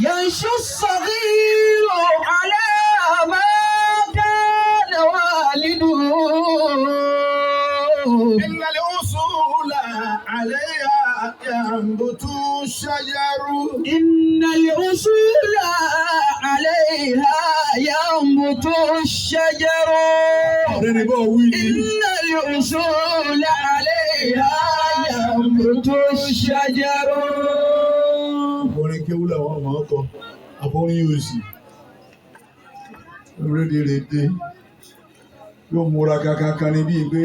ينشو الصغير على ما كان والده إن الأصول عليها ينبت الشجر إن الأصول عليها ينبت الشجر إن الأصول عليها ينبت الشجر. Orin kéwú làwọn ọmọ ọkọ, àbórin yóò sì. Rédèrèdè yóò múra kankan ní bíi pé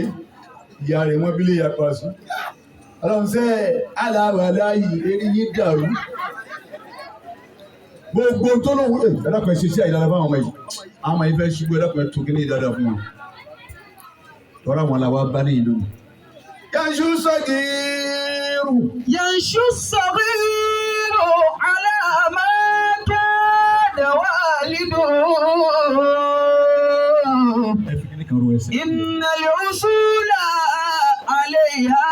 ìyá rẹ̀ wọ́n bílé yapa sí. Ọlọ́run sẹ́ aláwàlá yìí eré yín dàrú. Gbogbo tó lóun ẹ̀dàpẹ̀ ṣe sí àìdára fáwọn ọmọ yìí. Àwọn ọmọ yìí fẹ́ ṣubú ẹ̀dàpẹ̀ tó kí ní ìdáadáa fún wọn. Tọ́ra wọn làwọn bá ní ìlú. Yanṣu sọ́gìrù. ينشو الصغير على ما كان والده إن الأصول عليها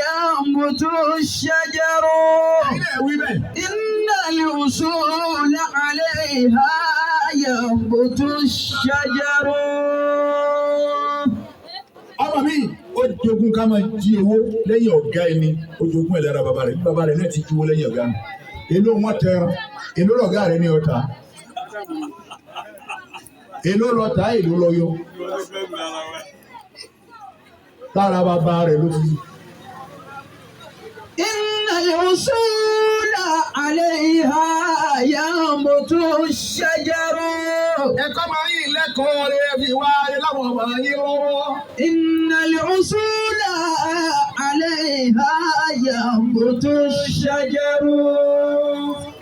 ينبت الشجر إن الأصول عليها ينبت الشجر. Ọmọ mi ó jogún ká máa jí owó lẹ́yìn ọ̀gá ẹni ó jogún ẹ̀ lára bàbá rẹ̀ bàbá rẹ̀ náà ti jí owó lẹ́yìn ọ̀gá mi. Èló wọn tẹran èló lọ̀gá rẹ̀ ní ọ̀tá èló lọ̀tá èló lọ́yọ́ lára bàbá rẹ̀ ló ti. إن الأصول عليها ينبت الشجر. Ẹ̀kọ́ máa yí lẹ́kọ̀ọ́ rẹ̀ fi wá láwọn ọmọ yín lọ́wọ́. إن الأصول عليها ينبت الشجر.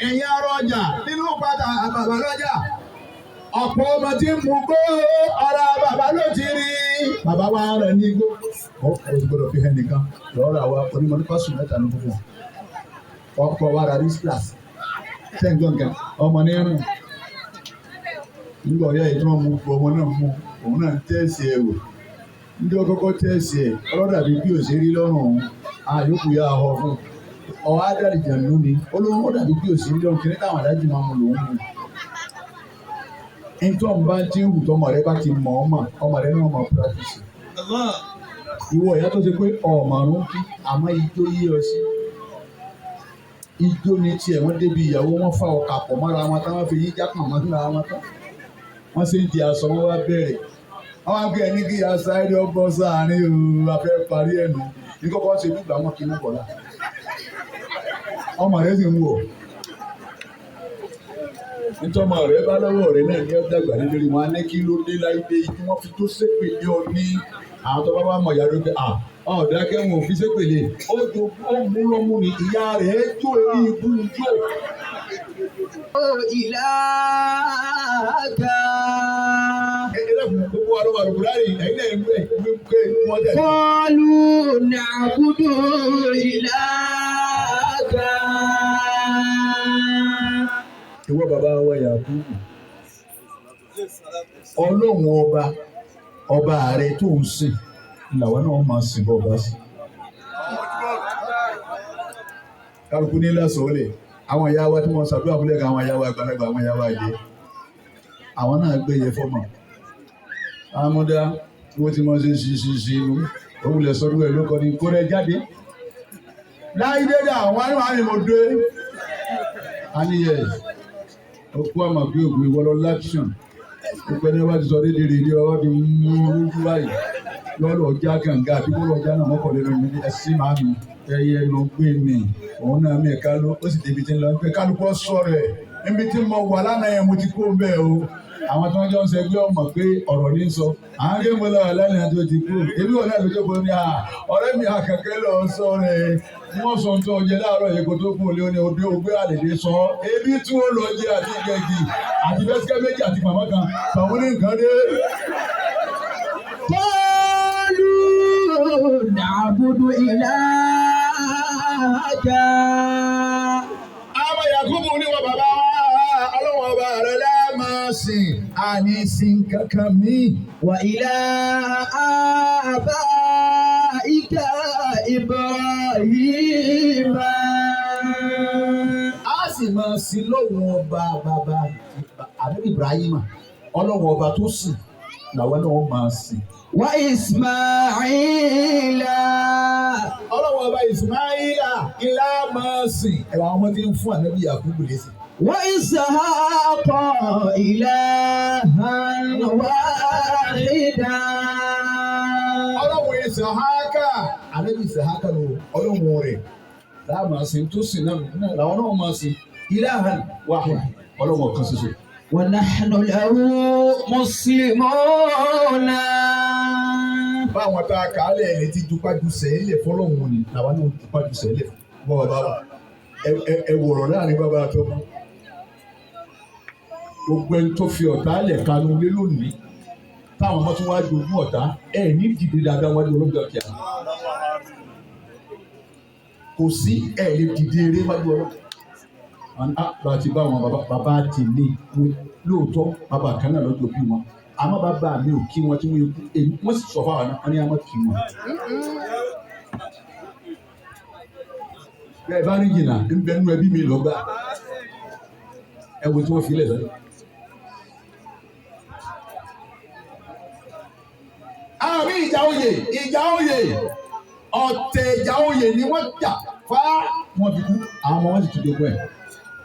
Ẹ̀yin ará ọjà nínú padà bàbá lọ́jà. Ọ̀pọ̀ ọmọ tí ń mú gbó ara bàbá ló ti rí. Bàbá wa rẹ̀ ní igbó. Ó ti gbọ́dọ̀ fi hẹ́ nìkan lọ́rọ̀ àwa onímọ̀ nípa sùn mẹ́ta ló fún wọn. Ọkọ̀ wa ra rísílàsì. Tẹ́ǹgọ̀ǹgà ọmọ ní rìn. Nígbà ọ̀yá ìtọ́ mú ọmọ náà mú òun náà tẹ́ẹ̀sì ẹ̀ wò. Ndí ọkọ́kọ́ tẹ́ẹ̀sì ẹ̀ ọlọ́dàbí bí òṣèré lọ́rùn òun àyókù yá ọ fún. Ọ̀hún ádàlìjà ló ní olóhùn ọ̀dàbí bí òṣèré lọ́rùn kí ní táwọn adájú máa mú lòún mú. Ntọ́ ń bá tí ń wù tọmọ rẹ bá ti mọ̀ ọ́ mà ọmọ rẹ náà máa pírátìsì. Ìwọ ìyá tó ṣe pé ọ̀mọ̀rún kí àmọ́ ijó yí ọ sí. Ijó ni tiẹ̀ wọ́n débi ìyàwó wọn fà ọkà pọ̀ mọ́ra wọn táwọn fi yí jápọ̀ mọ́ síra wọn tán. Wọ́n sì ń di aṣọ wọn wá bẹ̀rẹ̀. Àwọn akẹ́ ní kí aṣọ ayé ọgbọ́n sáàárín òun afẹ́ parí ẹ̀nu. Ní kọ́kọ́ ṣe nígbà wọn kì í mú bọ̀lá. Ọmọ rẹ sì ń wọ̀. Nítorí ọ̀rẹ́ bá lọ́wọ́ ọ̀rẹ́ náà ní ọ̀dàgbà nítorí wọn á ní kí ló dé láì dé tí wọ́n fi tó sépèlé ọ ní àwọn tó bá wà mọ̀ ìyá lóde ọ̀dà kẹ́wọ̀n òfin sépèlé ó mú lọ́mú ni ìyá rẹ̀ jó orí ibú jó. إلهك Gbogbo àlọ́ àlùkò láàrin ẹ̀yin náà ń gbé wọ́n tẹ̀. قالوا نعبد إلهك. Ìwọ bàbá wa Yakubu Ọlọ́run ọba ààrẹ tó ń sìn làwọn náà máa sìn bọ́ ọba sí. Kálukú ní lásọ̀ọ́lẹ̀ àwọn ìyá wa tí wọ́n ṣàdúrà fúnlẹ̀ kan àwọn ìyá wa àgbàlagbà àwọn ìyá wa àjẹ́ àwọn náà gbé yẹ fọ́mọ̀. Amúdá tí wọ́n ti mọ̀ ṣe ṣiṣi òun lè sọdún ẹ̀ ló kọ́ ní kó rẹ̀ jáde. Láì dédé àwọn àrìmọ̀dé. A ní yẹ òkú àmà pé òkú ìwọlọ láṣàn. Gbogbo ẹni wá ti sọ dédé rèé ní ọwọ́ ti mú ojú báyìí. Lọ́lọ́ ọjà gàǹgà àbí kọ́lọ́ ọjà náà mọ́kànlélọ́ ní ẹ̀sìn máa mi. Ẹyẹ ló gbé mi. Òun náà mi ẹ̀ka ló ó sì débi tí ń lọ pé kálukọ́ sọ̀rọ̀ ẹ̀. Níbi tí mo wà lánàá yẹn mo ti kó bẹ́ẹ̀ o. Àwọn tí wọ́n jọ ń sọ ẹgbẹ́ ọmọ pé ọ̀rọ̀ ní sọ. Àwọn akéwì mo lọ́wọ́ lẹ́yìn àti òtí kú. Ebi wọn náà lójó bọ́ ní ọ̀rẹ́ mi àkàkẹ́ lọ sọ rẹ̀. Wọ́n sọ tó ọjẹ́ láàárọ̀ yìí kó tó kú olé ní odé ogbé àlèdè sọ. Ebi tí wọ́n lọ jẹ àti gẹ̀gì àti bẹ́síkẹ́ méjì àti màmá kan. Tàwọn ní nǹkan dé. قالوا نعبد إلهك. Àwọn Yakubu ní wọ bàbá ọlọ́wọ́ ọba rẹ̀ lẹ́ẹ̀máa sìn. Àní sìn kankan mi. وإله آبائك إبراهيم. A sì máa sin lọ́wọ́n ọba bàbá àbí Ibrahim ọlọ́wọ́n ọba tó sìn làwọn náà máa sìn. Wa Ismaila. Ọlọ́wọ́n ọba Ismaila ilá máa sìn. Ẹ̀rọ àwọn ọmọ tí ń fún ànábì Yakubu lẹ́sìn. Wa Ishaqa ilahan wahida. Ọlọ́wọ́n Ishaqa ànábì Ishaqa ló ọlọ́wọ́n rẹ̀ láàmà sìn tó sìn náà làwọn náà máa sìn ilahan wahida ọlọ́wọ́n kan ṣoṣo. Wa nahnu lahu muslimuna. Báwọn tá a kà á lẹ̀ ẹ̀ ti dupájú sẹ́lẹ̀ fọlọ́hún ni làwọn náà dupájú sẹ́lẹ̀ bọ́ bàbá wa ẹ wọ̀rọ̀ láàrin bàbá àtọ́mọ́. Gbogbo ẹni tó fi ọ̀tá lẹ̀ kanu lé lónìí táwọn ọmọ tó wá jogún ọ̀tá ẹ̀ ní dìde dáadáa wájú olóńgbò kíá. Kò sí ẹ̀ lè dìde eré wájú ọlọ́gbà. Bá a ti bá wọn bàbá ti ní lóòótọ́ bàbá kan náà lọ́jọ́ bí wọn. Àmọ́ bàbá mi ò kí wọn tí wọ́n sì sọ fáwọn náà wọ́n ní àmọ́ kí wọn. Bẹ́ẹ̀ bá rí jìnnà ń bẹ nínú ẹbí mi lọ́gbà ẹ wo tí wọ́n fi lẹ̀ sọ́dọ̀. Àmì ìjà oyè ọ̀tẹ̀ ìjà oyè ni wọ́n jà fá wọn fi kú àwọn ọmọ wọn sì tún dé pẹ́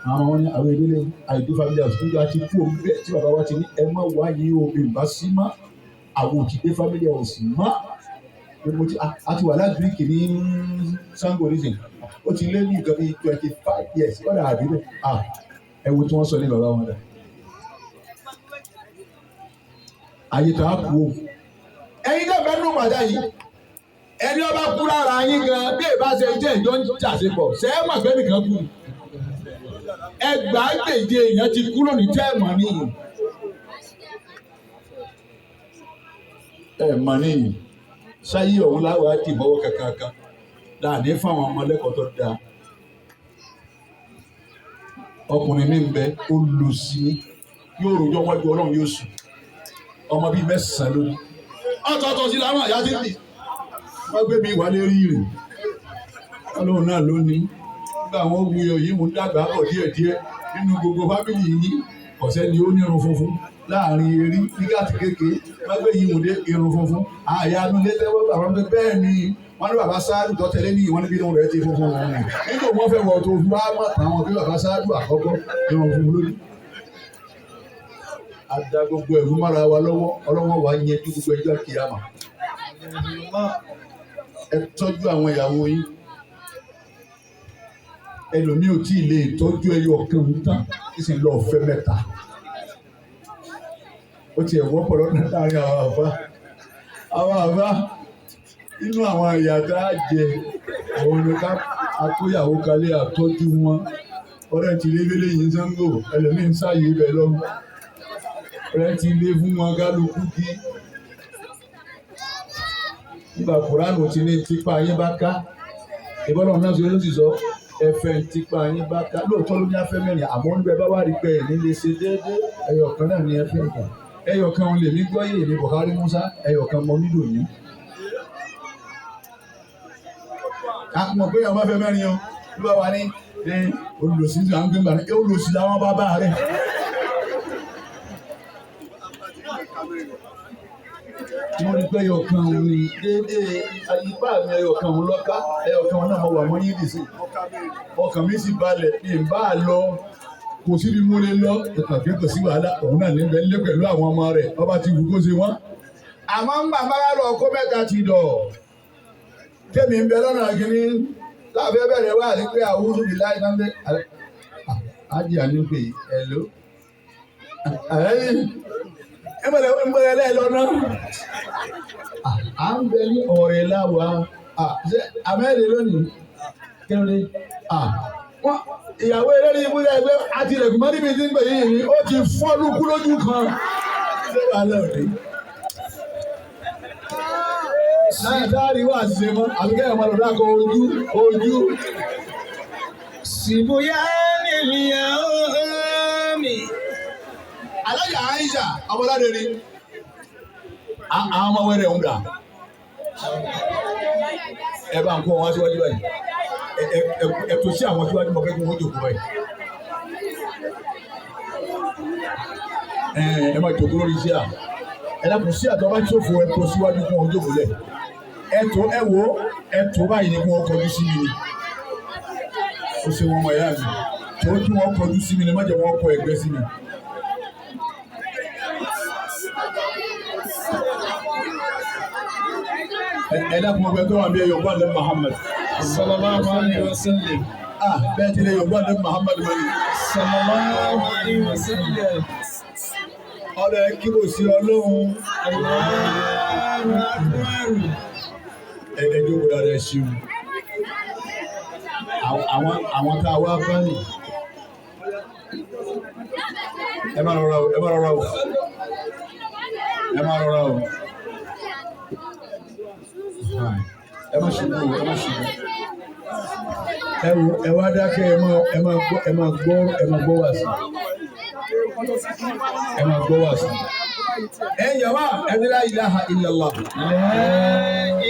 àwọn ọmọ ní àwọn ìdílé àìdí family house níjọ àti kú omi bẹ́ẹ̀ tí bàbá wa ti ní ẹ má wá yìí omi ìbá sí má àwọn òkìdé family house má àti wà lágbègbè ní Sango reason ó ti lé ní nǹkan bíi 25 years ọ̀dà àdúgbò ẹ wo tí wọ́n sọ ní bàbá wọn dà ayé tó á kú o ẹ̀yin náà bẹ́ẹ̀ nù màdá yìí ẹni ọba kú lára yín gan bí èbá ṣe jẹ́ ìjọ ń jàṣepọ̀ ṣe é mọ̀ fẹ́ nìkan kú ẹgbàágbèje èèyàn ti kú lónìí tẹ́ ẹ̀ mọ̀ níyì ẹ̀ mọ̀ níyì sáyé ọ̀hún láwàá dì mọ́wọ́ kankan láàdé fáwọn ọmọ lẹ́kọ̀ọ́ tó dáa ọkùnrin mi ń bẹ ó lò sí yóò rojọ́ wájú ọlọ́run yóò sùn ọmọ bíi 9 lónìí ọ̀tọ̀ọ̀tọ̀ sí làwọn àyà ti dì wọ́n gbé mi wálé rí rìn ọlọ́run náà lónìí nígbà wọn wuyọ̀ yìí mú dàgbà bọ̀ díẹ̀díẹ̀ nínú gbogbo fámìlì yìí ọ̀sẹ̀ ni ó ní irun funfun láàrin erí nígbàtí kékeré wọ́n gbé yìí mú dé irun funfun àyà anulẹ̀ tẹ́wọ́ bàbá mi bẹ́ẹ̀ ni wọ́n ní bàbá sáádù tó tẹ̀lé ní ìwọ́n níbi irun rẹ̀ ti funfun wọn ni nígbà wọn fẹ́ wọ̀ tó wá mọ̀ táwọn bí bàbá sáádù àkọ́kọ́ irun funfun lónìí. Ada gbogbo ẹ̀rú mára wa lọ́wọ́ ọlọ́wọ́ wa yẹn ju gbogbo ẹjọ́ kìámà. Ẹ tọ́jú àwọn ìyàwó yín. Ẹlòmíì ò tí ì lè tọ́jú ẹyọ ọ̀kan tán kí sì lọ fẹ́ mẹ́ta. Ó tiẹ̀ wọ́pọ̀ lọ́dún láàrin àwọn àbá. Àwọn àbá inú àwọn ìyá tá a jẹ òun ni ká àkóyàwó kalẹ̀ àtọ́jú wọn. Ọ̀rẹ́ ti lé lélẹ́ yìí Sango ẹlòmíì ń sáyé ibẹ̀ lọ́wọ́. Ọ̀rẹ́ ti lé fún wọn kálukú kí. Nígbà Kùránù ti ní tipa yín bá ká. Ìbọ́lọ̀ náà sọ ló sì sọ ẹ̀fẹ̀ tipa yín bá ká. Lóòótọ́ ló ní afẹ́ mẹ́rin àmọ́ níbẹ̀ bá wà rí pé ẹ̀ nílé ṣe déédéé. Ẹyọ̀kan náà ni ẹ̀fẹ̀ nǹkan. Ẹyọ̀kan òun lèmi gbọ́ yé ní Buhari Musa ẹyọ̀kan mọ nílò ní. Àmọ̀ pé ọmọ fẹ́ mẹ́rin o ló bá wà ní olùlòsí tí wọ́n ń gbé gbà ní olùlòsí làwọn bàbá rẹ̀. Mo rí pé ẹyọ̀kan òun ni déédéé ayípa mi ẹyọ̀kan òun lọ́ká ẹyọ̀kan òun náà mo wà mọ́ yín dìísì. Ọkàn mi sì balẹ̀ bí n bá lọ kò síbi mo lè lọ ìpàdé kò sí wàhálà òun náà níbẹ̀ lé pẹ̀lú àwọn ọmọ rẹ̀ ọba ti wù kó ṣe wọ́n. Àmọ́ ń gbà máa lọ kó mẹ́ta ti dọ̀. Kémi ń bẹ lọ́nà kìíní láàbẹ̀ bẹ̀rẹ̀ wá ní pé àwọn oṣù ìlà iná ń bẹ. Ájì àní pé ẹ̀ló. Ẹ̀mọ̀lẹ̀ lẹ́ẹ̀lọ́nà. À ń bẹ ní ọ̀rẹ́ láwa. Àmẹ́rẹ̀ lónìí. Kẹ́lẹ́. Ìyàwó eléré ibùdó ẹgbẹ́ àti ilẹ̀kùn mọ́rí mi ti ń pè yín ní ó ti fọ́ lukú lójú kan. Ṣé wàá lọ́ọ̀dẹ́? Láìdáàrí wà ṣe mọ́, àbíkẹ́ ọmọ lọ́dá kan ojú. Ṣìbúyá nílìyà omi. Alájà Aisha, ọmọláde ni. Àwọn ọmọ wẹ́rẹ̀ ń dà. Ẹ bá ń kó wọn síwájú báyìí. Ẹ tó sí àwọn síwájú mọ̀ fẹ́ kí wọ́n jòkó báyìí. ẹ máa jókòó lórí iṣẹ́ à ẹ dákun sí àtọ́ bá ṣòfò ẹ tó síwájú fún ọjọ́ òkúlẹ̀ ẹ tó ẹ wo ẹ tó báyìí ni kí wọ́n kọjú sí mi ni ó ṣe wọn mọ̀ ẹ̀yà mi tó kí wọ́n kọjú sí mi ni má jẹ́ wọ́n kọ ẹ̀gbẹ́ sí mi. ẹ dákun ọgbẹ́ tó wà bí ẹ Yorùbá ní Muhammad sallallahu alaihi wasallam. bẹ́ẹ̀ ti lè Yorùbá ní Muhammad mọ́ni. Sallallahu alaihi wasallam. ọ̀rẹ́ kí ló sí Ọlọ́run. Allahu akbar. ẹjọ́ wo dára ẹ ṣeun àwọn tá a wá bá nì ẹ má rọra o ẹ má rọra o ẹ má rọra o ẹ má ṣubú o ẹ má ṣubú ẹ wá dákẹ́ ẹ má gbọ́ wá sí ẹ má gbọ́ wá sí ẹ yàrá ẹ ní la ilaha illallah. La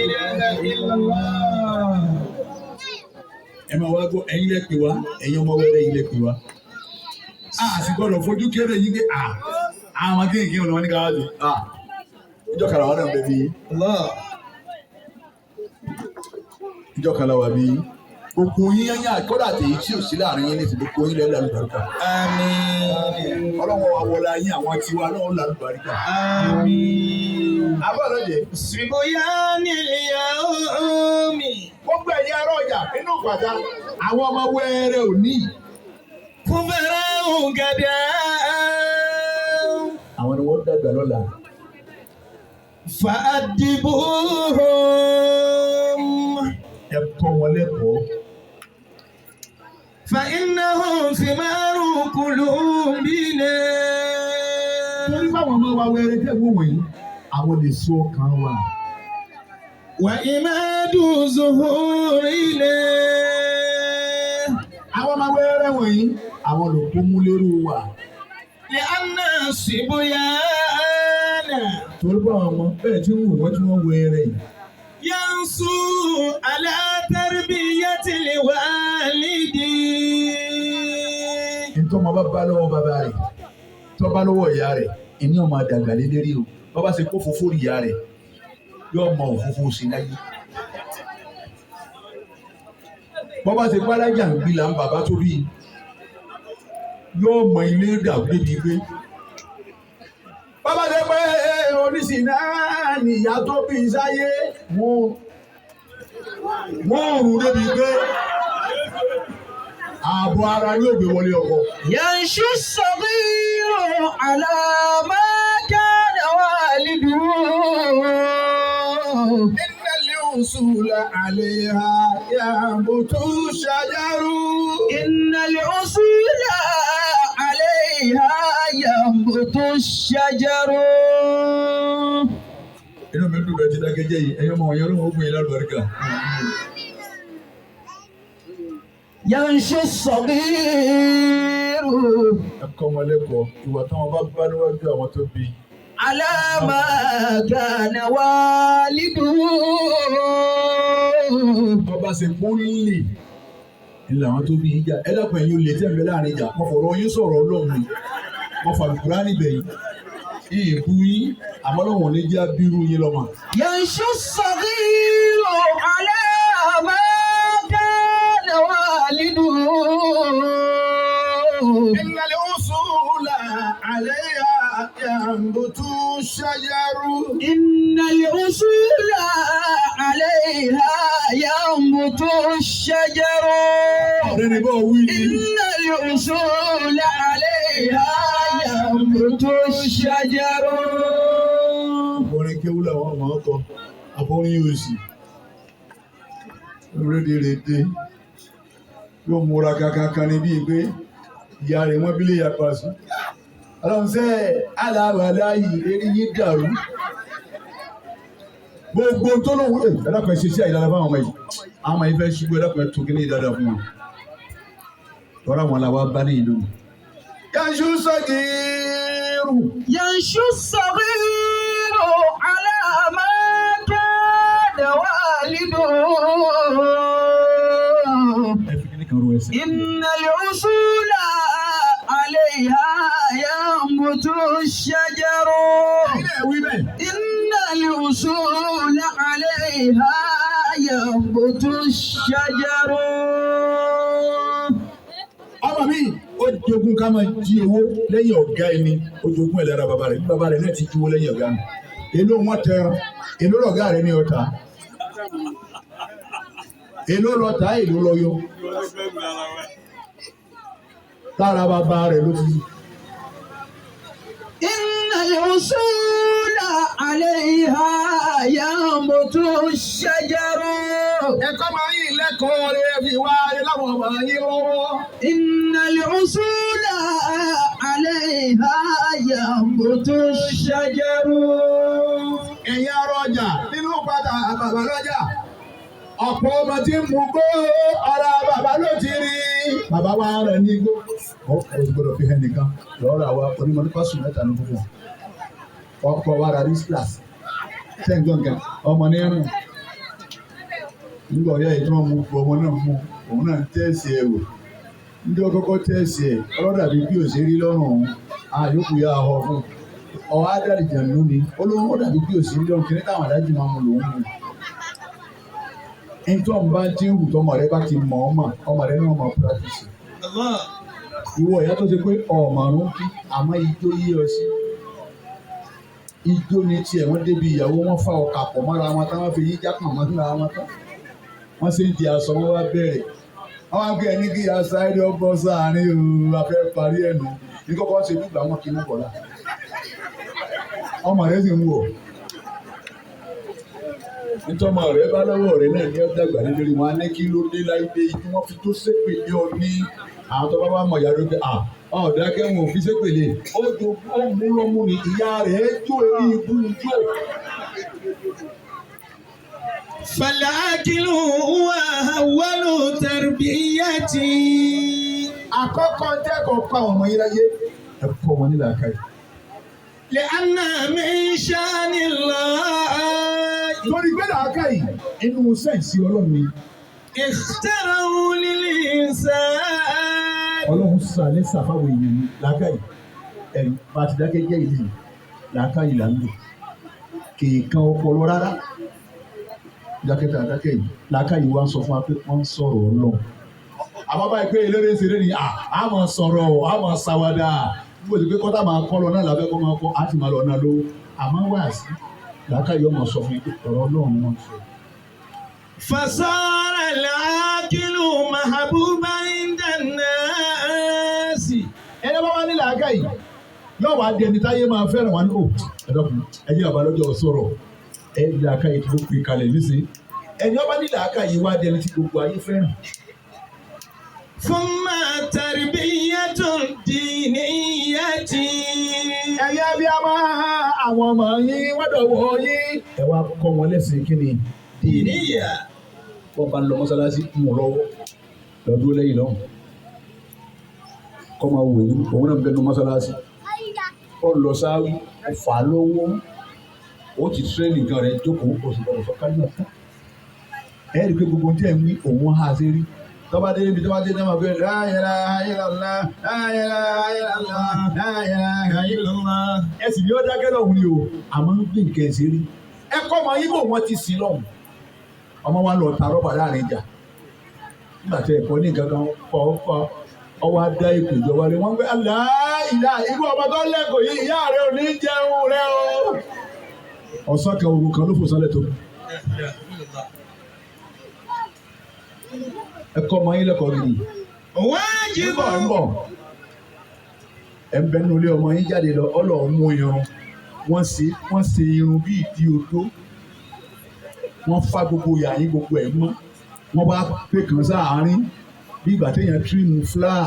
ilaha illallah. ẹ máa wá gbọ́ ẹ̀yin lẹ pè wá ẹ̀yin ọmọ wẹ́rẹ́ yìí lẹ pè wá. a sì gbọ́dọ̀ fojú kéré yìí pé àwọn akéèké wọn ni wọ́n ní ká wá sí. ìjọ kan làwọn náà bẹ bí. ìjọ kan làwọn bí. gbogbo yín yẹn yá kódà tèyí tí ò sí láàrin yín ní ti gbogbo yín lẹ́nu àlùbáríkà. Àmín. ọlọ́wọ́ wa wọlé ayé àwọn tiwa náà ń lálùbáríkà. Àmín. abọ́lọ́jẹ́. Sibuyani al-yawmi. gbogbo ẹ̀yin ará ọjà nínú ìpàdá àwọn ọmọ wẹ́rẹ́ òní. Kubara'u gada. àwọn ni wọ́n dàgbà lọ́la. Fa'addibuhum. ẹ kọ́ wọn lẹ́kọ̀ọ́. Fa'innahum thimaru qulubina. torí báwọn ọmọ wa wẹ́rẹ́ tẹ́ wọ́n wọ̀nyí àwọn lè so ọkàn wa. Wa imadu zuhurina. àwọn ọmọ wẹ́rẹ́ wọ̀nyí àwọn lò kó mú lérú wa. Li'anna sibyana. torí báwọn ọmọ bẹ́ẹ̀ tí ń wò wọ́n tí wọ́n wẹ́rẹ́ yìí. Yansu ala tarbiyati liwalidi. nítorí ọmọ bá bá lọ́wọ́ bàbá rẹ̀ tó bá lọ́wọ́ ìyá rẹ̀ ìní ọmọ àdàgbà lé lérí o bàbá ṣe kó fòfó ìyá rẹ̀ yóò mọ òfófó sí láyé. bàbá ṣe pálájà ń gbilà ń bàbá tó bí yóò mọ ilé dàbí débi pé. bàbá ṣe pé oníṣìí nìyá tó bí sáyé wọ́n rùn débi pé ààbò ara yóò gbé wọlé ọkọ. Yanshu as-saghiru ala ma kana waliduhu. Innal usula alayha yanbutu shajaru. Innal usula alayha yanbutu shajaru. inú mi dùn bẹ́ẹ̀ ti dákẹ́jẹ́ yìí ẹ̀yọ́ mọ̀ ọ̀yọ́ lóhùn ogun yìí lálùbáríkà. Yanshu as-saghiru ẹ̀kọ́ wọn lẹ́kọ̀ọ́ ìwà táwọn bá níwájú àwọn tó bí. ala ma kana waliduhu. bàbá ṣe pọ́nlì ilé àwọn tó bí ìjà ẹ dákun ẹ̀yin olè tẹ́ ń bẹ láàrin ìjà mo fọ̀rọ̀ yín sọ̀rọ̀ Ọlọ́run ni mo fà Kùránì bẹ̀yìn ìbú yín àmọ́ lọ́wọ́ ní jẹ́ abirú yín lọ́mọ. Yanshu as-saghiru ala ma kana waliduhu. Innal usula alayha yanbutu shajaru. Innal usula alayha yanbutu shajaru. ọ̀rẹ́ ni bọ́ wí ni. Innal usula alayha yanbutu shajaru. orin kéwú làwọn ọmọ ọkọ àbọ̀rin yóò sì rédèrèdè yóò múra kankan ní bíi pé ìyá rẹ̀ wọ́n bílẹ̀ yapa sí. ọlọ́run sẹ́ aláwàlá yìí eré yín dàrú. gbogbo tó lóun ẹ̀dàpọ̀ ṣe sí àyílára fáwọn ọmọ yìí àwọn ọmọ yìí fẹ́ ṣubú ẹ̀dàpọ̀ tó kí ní ìdáadáa fún wọn. lọ́rọ̀ àwọn làwọn bá ní ìlú. Yanshu as-saghiru. Yanshu as-saghiru ala ma kana waliduhu. ẹ fi kíní kan ro ẹsẹ̀. Innal usula alayha عليها ينبت الشجر إن الأصول عليها ينبت الشجر. ọmọ mi ó jogún ká máa jí owó lẹ́yìn ọ̀gá ẹni ó jogún ẹ̀ lára bàbá rẹ̀ bí bàbá rẹ̀ náà ti jí owó lẹ́yìn ọ̀gá mi èló wọn tẹran èló lọ̀gá rẹ̀ ní ọ̀tá èló lọ̀tá èló lọ́yọ́ lára bàbá rẹ̀ ló fi. إن الأصول عليها ينبت الشجر. ẹ̀kọ́ máa yí lẹ́kọ̀ọ́ rẹ̀ fi wá ayé láwọn ọmọ yín lọ́wọ́. إن الأصول عليها ينبت الشجر. ẹ̀yin ará ọjà nínú padà bàbá lọ́jà ọ̀pọ̀ ọmọ tí ń mú gbó ara bàbá ló ti rí. bàbá wa rẹ̀ ní igbó. ó ti gbọdọ̀ fi hẹ́ nìkan lọ́ọ́rọ̀ àwa onímọ̀ nípa sùn mẹ́ta ní gbogbo ọkọ̀ wa ra rislas tẹ́ǹgọ̀ǹgà ọmọ ní ẹ̀rùn nígbà ọ̀yá ìtọ́ mú ọmọ náà mú òun náà tẹ́ẹ̀sì ẹ̀ wò ndí ọkọ̀kọ̀ tẹ́ẹ̀sì ẹ̀ ọlọ́dàbí bí òṣèré lọ́rùn òun àyókù yá ọ fún ọwọ́ ádàlìjà lónìí olóhùn ọ̀dàbí bí òṣèré lọ́rùn kí ní táwọn adájú máa mú lòún mú ntọ́ n bá ti ń wù tọmọ rẹ bá ti mọ̀ ọmọ rẹ náà mọ̀ pírátìsì ìwọ ìyá tó ṣe pé ọ̀mọ̀rún kí àmọ́ ijó yí ọ sí ijó ni tiẹ̀ wọ́n débi ìyàwó wọn fa ọkà pọ̀ mọ́ra wọn táwọn fi yí jápọ̀ mọ́ síra wọn tán wọ́n sì ń di aṣọ wọn wá bẹ̀rẹ̀ àwọn akẹ́ ẹni kí aṣọ ayé ọgbọ́n sáàárín òun afẹ́ parí ẹ̀nu ní kọ́kọ́ ṣe nígbà wọn kí n bọ̀ lá ọmọ rẹ sì ń wọ̀ nítorí rẹ bá lọ́wọ́ rẹ náà ní ọjà gbà nítorí wọn á ní kí ló dé láì dé tí wọ́n fi tó ṣépè lé ọ ní àwọn tó bá wà mọ̀ ìyá rẹ pé ọ̀dà kẹ́hìn òfin ṣépè lé ó jogún ó mú lọ́mú ni ìyá rẹ̀ jó eré ibú jó. فالعاقل هو أول تربية. àkọ́kọ́ jẹ́kọ̀ọ́ pa ọmọ yín láyé ẹ fọ́ wọn nílà káyì. لأن من شأن الله. torí gbé làákàyè inú sẹ́ǹsì ọlọ́run ni. اخترعوا للإنسان. ọlọ́run sàlẹ̀ sàfáwọ̀ èèyàn ní làákàyè ẹ̀rí bá ti dákẹ́ jẹ́ ìlú làákàyè là ń lò kèèkan ọpọlọ rárá dákẹ́tà dákẹ́ yìí làákàyè wa ń sọ fún wa pé wọ́n ń sọ̀rọ̀ ọlọ́run. àmọ́ báyìí pé eléré ṣeré ni a máa sọ̀rọ̀ a máa ṣàwàdà níbo ti pé kọ́tà máa kọ́ lọ náà làbẹ́ kọ́ máa kọ́ á ti máa lọ náà lówó àmọ́ wá sí làákàyè ọmọ sọ fún yín pé ọ̀rọ̀ ọlọ́run wọn sọ. فصار العاقل محبوبا عند الناس. ẹni bá wá ní làákàyè yóò wá di ẹni táyé máa fẹ́ràn wá ní ẹ̀dọ́kùn ẹ̀jẹ̀ àbálọ́jọ́ sọ̀rọ̀ ẹ̀ẹ́dì làákàyè tó pè kalẹ̀ nísìnyí ẹni ọba ní làákàyè wá di ẹni tí gbogbo ayé fẹ́ràn. ثم تربية دينية. ẹ̀yà bí a máa àwọn ọmọ yín wọ́n dọ̀wọ́ yín. ẹ wá kọ́ wọn lẹ́sìn kí ni دينية. wọ́n bá ń lọ mọ́sálásí mú lọ́wọ́ lọ́dún lẹ́yìn lọ́hùn kọ́ máa wò yín òun náà ń bẹnu mọ́sálásí ó lọ sáwí ó fà á lọ́wọ́ ó ti tírẹ́nì gan rẹ̀ jókòó ó sì gbọdọ̀ sọ kájú ọ̀tá ẹ̀ rí i pé gbogbo tí ẹ̀ ń wí òun á ṣe rí tọ́ba dé ibi tọ́ba dé náà máa bẹ̀rẹ̀ la ilaha illallah la ilaha illallah la ilaha illallah ẹ sì ní ó dákẹ́ lọ́hùn ni o àmọ́ ń gbé nǹkan ẹ̀ ṣe rí ẹ kọ́ ọmọ yín bò wọ́n ti sin lọ́hùn ọmọ wa lọ ta rọ́bà láàrin ìjà nígbà tí ẹ̀kọ́ ní nǹkan kan kọ́ ọwọ́ adá èpè ìjọba rẹ̀ wọ́n gbé aláìlá irú ọmọ tó lẹ́kọ̀ọ́ yìí ìyá rẹ̀ ò ní jẹun rẹ̀ o. ọ̀sán kan òru kan ló fò sálẹ̀ tó. ẹ̀kọ́ ọmọ yín lẹ́kọ̀ọ́ gidi. واجب. ń bọ̀ ẹ̀ ń bẹ nínú ilé ọmọ yín jáde lọ ọlọ́ọ̀ mú irun wọ́n ṣe irun bí ìdí odó wọ́n fá gbogbo yàyín gbogbo ẹ̀ mọ́ wọ́n bá pè kàn sáàárín bí ìgbà téèyàn tírìmù fúláà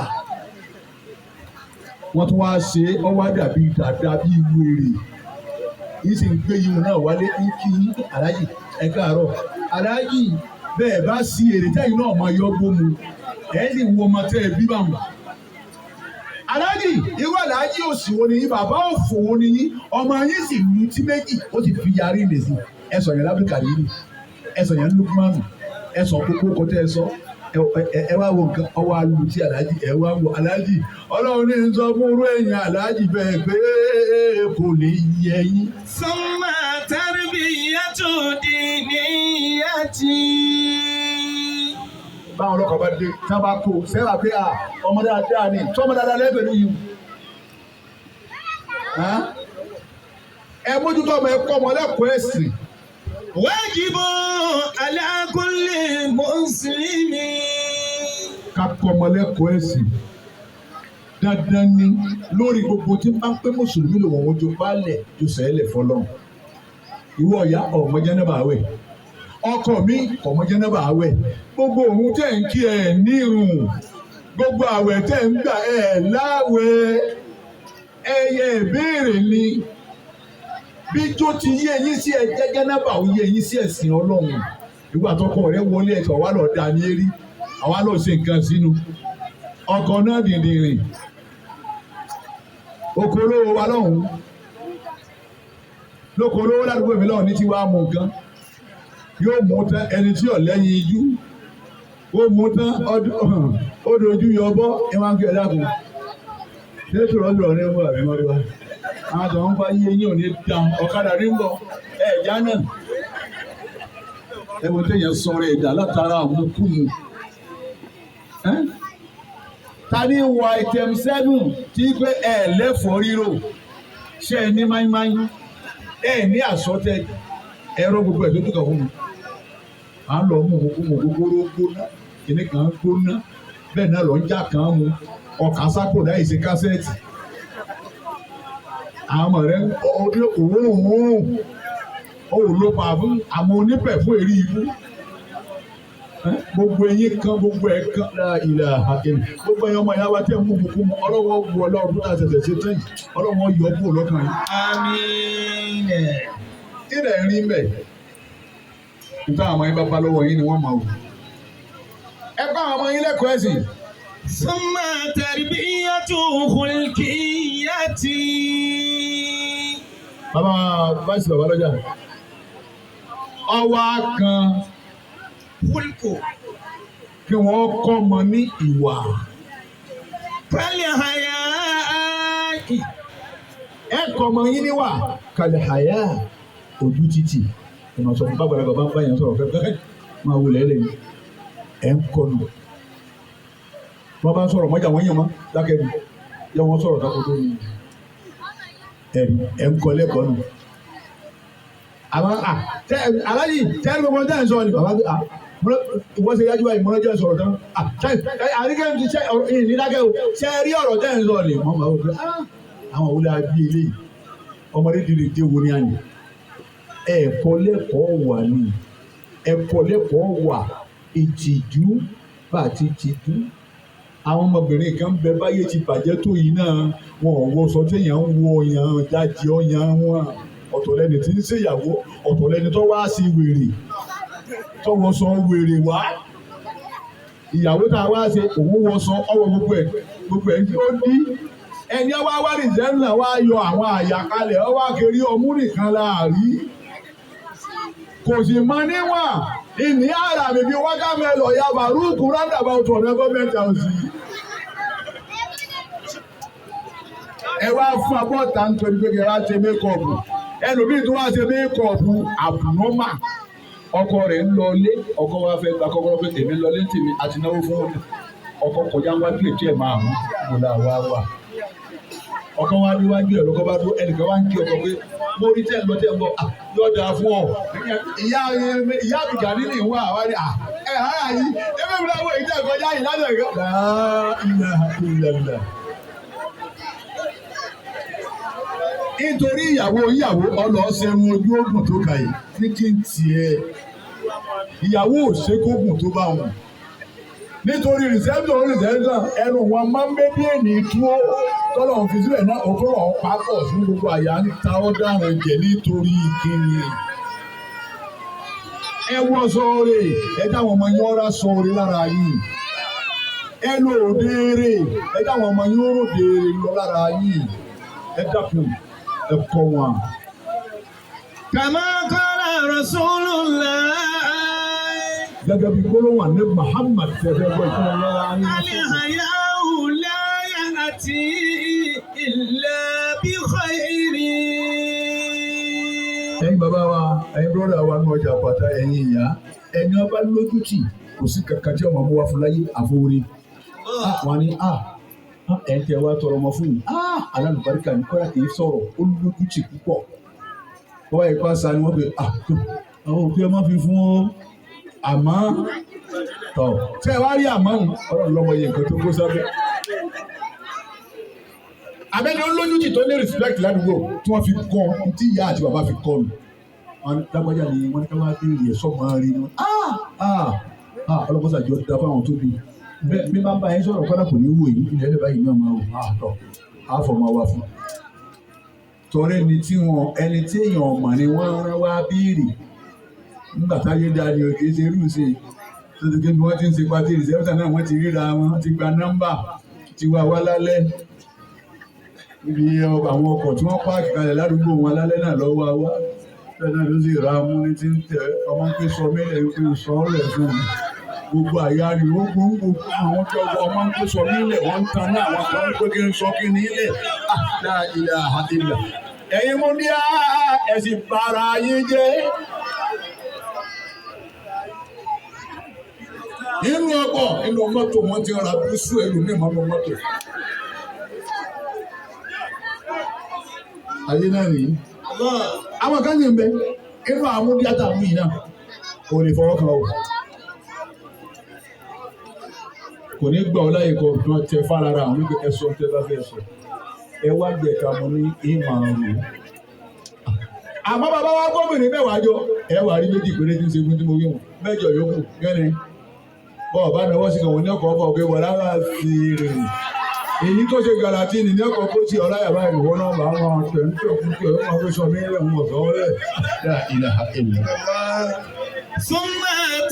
wọ́n tún wá ṣe wọ́n wá dàbí dàda bí wèrè yìí sì ń gbé yìí náà wálé ń kí aláàjì ẹ káàárọ̀ aláàjì bẹ́ẹ̀ bá sí èrè tẹ́yìn náà máa yọ gbómu ẹ̀ sì wo ọmọ tẹ́ ẹ bí bá wọn. aláàjì irú aláàjì òsì wo ni yín bàbá òfò wo ni yín ọmọ yín sì lu tí méjì ó sì fi yarí ìdèsí ẹ sọ yẹn lábìkà yìí ẹ sọ yẹn lukmanu ẹ sọ kókó kọtẹ ẹ sọ ẹ wá wo nǹkan ọwọ́ alùtí aláàjì ẹ wá wo aláàjì ọlọ́run ní sọ fún irú ẹ̀yìn aláàjì bẹ́ẹ̀ pé kò ní yẹ yín. Summa tarbiyatu diniyati. Báwọn ọlọ́kọ̀ bá dé tí wọ́n bá kó sẹ́wà pé ọmọ dáadáa ni tí ọmọ dáadáa lẹ́gbẹ̀ẹ́ ní yìí. Ẹ mójútó ọmọ ẹ̀kọ́ ọmọ lẹ́kọ̀ọ́ ẹ̀sìn. Wajibu ala kulli muslimi. Ká kọ́ ọmọ lẹ́kọ̀ọ́ ẹ̀sìn. Dandan ni lórí gbogbo tí bá ń pé mùsùlùmí lòun àwọn ojú balẹ̀ ju sẹ́lẹ̀ fọlọ́run. Ìwọ ọ̀yá ọmọ jẹ́nẹ́bà àwẹ̀. Ọkọ mi ọmọ jẹ́nẹ́bà àwẹ̀. Gbogbo òun tẹ̀ ń kí ẹ̀ nírun. Gbogbo àwẹ̀ tẹ̀ ń gbà ẹ̀ láwẹ̀. Ẹyẹ ìbéèrè ni. Bí jó ti yé eyín sí ẹ jẹ́jẹ́ náà bá òye eyín sí ẹ̀sìn Ọlọ́run. Ìgbà tọkọ rẹ wọlé ẹ̀sọ́ wa lọ dá ní erí. Àwa lọ ṣe nǹkan sínú. Ọkọ náà dìndìnrìn. Oko olówó wa lọ́hùn. Lóko olówó ládùúgbò mi lọ́hùn ní tí wàá mú nǹkan. Yóò mú tán ẹni tí ò lẹ́yìn ijú. Ó mú tán ó dojú yọbọ́ ẹ máa ń kí ẹ dákun. Ṣé tòrọ́tòrọ́ ní ọmọ àbí mọ́tò wa? Àwọn tó ń fa yé yín ò ní dán ọ̀kadà rí ń bọ̀ ẹ̀já náà. Ẹ wo téèyàn sọ̀rọ̀ ẹ̀dá látara àmúkùmù. Ta ni wọ item 7 tí pé ẹ lẹ́fọ̀ọ́ rírò ṣé ẹ ní máyímáyí ẹ ní àsọtẹ ẹ̀rọ gbogbo ẹ̀ tó dùkọ̀ fún mi. À ń lọ mú gbogbo gbóná kìnnì kan gbóná bẹ́ẹ̀ náà lọ ń já kan mu ọkà sápò láì ṣe kásẹ̀tì. Àwọn rẹ̀ òun ló pa fún àwọn onípẹ̀ fún èrè ibú. Gbogbo eyín kan gbogbo ẹ̀ kan ilẹ̀ àkẹ́lẹ̀ gbogbo ẹ̀yọ́ ọmọ ìyá wa tẹ̀ mú kúkú mu ọlọ́wọ́ wu ọlọ́run tó náà ṣẹ̀ṣẹ̀ ṣe tẹ́yìn ọlọ́wọ́ yọ kúrò lọ́kàn yìí. Àmín. Ilẹ̀ rí mbẹ̀ nítorí àwọn yín bá bá lọ́wọ́ yín ni wọ́n máa wù. Ẹ kọ́ àwọn ọmọ yín lẹ́kọ̀ọ́ ẹ̀sìn. Summa tarbiyatu khulqiyati. Bàbá báyìí bàbá lọ́jà. Ọwọ́ kan Khulqu. kí wọ́n kọ́ ọmọ ní ìwà. Kali hayaki. Ẹ kọ́ ọmọ yín níwà. Kàlẹ̀ àyà ojú títì. Ìmọ̀ sọ fún bàbá rẹ̀ bàbá ń bá yẹn sọ̀rọ̀ fẹ́fẹ́ máa wọlé lẹ́yìn. Ẹ ń kọ́ nù. Wọ́n bá ń sọ̀rọ̀ mọ́jà wọ́n yàn mọ́ lákẹ́bí. Yẹ wọ́n sọ̀rọ̀ kápò tó yìí. Ẹ ń kọ́ lẹ́kọ̀ọ́ nù. Àwọn aláyì tẹ́lẹ̀ gbogbo ọjọ́ ẹ̀ ń sọ ni bàbá gbé wọ́n ṣe yájú báyìí mọ́lọ́jọ́ sọ̀rọ̀ tán. Àríkẹ́ ti ṣe ọ̀rọ̀ yìí ní dákẹ́ o ṣe rí ọ̀rọ̀ tẹ́ ń sọ ni. Wọ́n máa wọ pé àwọn òwúlẹ̀ abí eléyìí ọmọdé dìde dé wo ni àná. Ẹ̀kọ́ lẹ́kọ̀ọ́ wà ní ẹ̀kọ́ lẹ́kọ̀ọ́ wà ìtìjú bá ti tìjú. Àwọn ọmọbìnrin kan bẹ báyé ti bàjẹ́ tó yìí náà wọn ò wọṣọ téèyàn ń wo ọyàn jáde ọyàn wọn. Ọ̀tọ̀ lẹni tí ń ṣèyàwó ọ̀tọ̀ lẹni tó wá sí wèrè tó wọṣọ wèrè wá. Ìyàwó tá a wá ṣe òun wọṣọ ọwọ́ gbogbo ẹ̀ tí ó dí. Ẹni ọwọ́ wá ní ìjẹ́nà wá yọ àwọn àyàkálẹ̀ ọwọ́ kiri ọmú nìkan láàrí. Kò sì mọ níwọ̀n ìní àrà mi bí wákàmẹ́lọ̀ ya bàrúùkù rádàbà ọ̀tọ̀ ọ̀nà gọ́ọ̀mẹ̀ntì àwòsí. Ẹ wá fún abọ́ta nítorí pé kẹ́ wá ṣe mékọ̀ọ̀bù. Ẹlòmíì tó wá ṣe mékọ̀ọ̀bù àbùnọ́mà. Ọkọ rẹ̀ ń lọ ilé ọkọ wa fẹ́ gba kọ́kọ́rọ́ pé tèmi lọ ilé tèmi àti náwó fún ọdún. Ọkọ kọjá wájú ètò ẹ̀ máa mú kó là wá wà. Ọkọ wa níwájú ẹ̀ lọ́kọ́ bá dúró ẹnìkan wá ń kí ọkọ pé mo rí tẹ́ lọ tẹ́ ń bọ̀ yóò dáa fún ọ. Ìyá àbíjà nínú ìwọ àwárí ara yìí ẹgbẹ́ mi láwọn èyí tẹ́ kọjá yìí lábẹ́ ẹ̀kọ́. Nítorí ìyàwó ọlọ́ọ̀ṣẹ́run ojú ogun tó kà yìí ní kí n tiẹ̀. Ìyàwó òṣèkógùn tó bá wọn. Nítorí rìsẹ́pítọ̀ ẹnu wọn máa ń gbé bí ènìyàn túwó tọ́lọ̀ fi sílẹ̀ náà òkúrò pápọ̀ fún gbogbo àyà ń ta ọ́ dáhùn jẹ nítorí kíni. Ẹ wọ sọ́ọ̀rẹ́ ẹ táwọn ọmọ yín ọ́rá sọ́ọ̀rẹ́ lára yìí. Ẹ lò òdeere ẹ táwọn ọmọ yín ó ròdeere lọ lára yìí. Ẹ dákun ẹ kọ́ wọn. Kama qala Rasulullah. gẹ́gẹ́ bí gbólóhùn ànábì Muhammad tẹ̀lé gbọ́ ìfún الحياء لا يأتي إلا بخير. ẹ̀yin bàbá wa ẹ̀yin bọ́dà wa ní Ọjà-Ìpàtà ẹ̀yin ìyá ẹni ọba lójútì kò sí kankan tí ọmọ mú wá fún láyé àforí wọn ni ẹ̀ ń tẹ wá tọrọ ọmọ fún mi alálùbáríkà ní kọ́ra kì í sọ̀rọ̀ ó lójútì púpọ̀ wọ́n yẹ pàṣẹ ni wọ́n pe àwọn òkú ẹ má fi fún ọ àmọ́ tọ̀ ṣé ẹ wá rí àmọ́ ọ̀rọ̀ lọ́mọ yẹn nǹkan tó kó sábẹ́. abẹ́ni olójútì tó ní respect ládùúgbò tí wọ́n fi kọ́ tí ìyá àti bàbá fi kọ́ nù wọn dágbájá ni wọ́n ní ká wá béèrè ẹ̀sọ́ máa rí wọn ọlọ́mọsàjọ́ da fáwọn tó bí bí bá bá yẹn sọ̀rọ̀ kọ́dà kò ní wò yìí ilẹ̀ ẹ̀dẹ̀ báyìí náà máa wò tọ̀ àfọ̀mọ́ wa fún torí ẹni tí èèyàn ọ̀mà ni wọ́n rán wá béèrè nígbà táyé dáa ni òkè ṣe irú ṣe tó ti ké bí wọ́n ti ń ṣe pàtí ìṣẹ́fẹ́ náà wọ́n ti ríra wọn ti gba nọ́mbà ti wá wá lálẹ́ ibi àwọn ọkọ̀ tí wọ́n páàkì kalẹ̀ ládùúgbò wọn lálẹ́ náà lọ́wọ́ wá bẹ́ẹ̀ náà ló sì ra mú ní ti ń tẹ ọmọ pé sọ mílẹ̀ pé sọ ọ́ rẹ̀ fún mi gbogbo àyà ni ó gbogbo àwọn tó ọmọ ń pè sọ mílẹ̀ wọ́n ń tan náà àwọn kan ń pè kí n sọ kí ní ilẹ̀ ilẹ̀ àdìlà ẹ̀yin mú ní ẹ̀sìn bára yín jẹ́. Inú ọkọ̀ inú mọ́tò wọn ti ra bísú ẹlòmíì mọ́nú mọ́tò. Ayé náà nìyí. Àwọn kan ní bẹ inú àmúdíátà mú yìí náà kò lè fọwọ́ kan o. Kò ní gbà ọ́ láyé kọ tó tẹ fárára àwọn wípé ẹ̀sọ́ tẹ bá fẹ́ sọ. Ẹ wá gbẹ̀ka mo ní ìmọ̀ àrùn. Àmọ́ bàbá wa gómìnà mẹ́wàá jọ ẹ wà rí méjì péré tí ń ṣe fún tí mo wí wọn mẹ́jọ yòókù gẹ́ni. Bọ́ọ̀ bá náwó sí kan wọ́n ní ọkọ̀ ọkọ̀ pé wọ́n lára sí rè. Èyí tó ṣe gàlàtì ní ọkọ̀ kó tí ọ̀la yàrá ìwọ náà bá wọn tẹ̀ ń tẹ̀ fún kí ọ̀rọ̀ máa fi sọ mí lẹ̀ ń wọ̀ sọ́wọ́ lẹ̀. ثم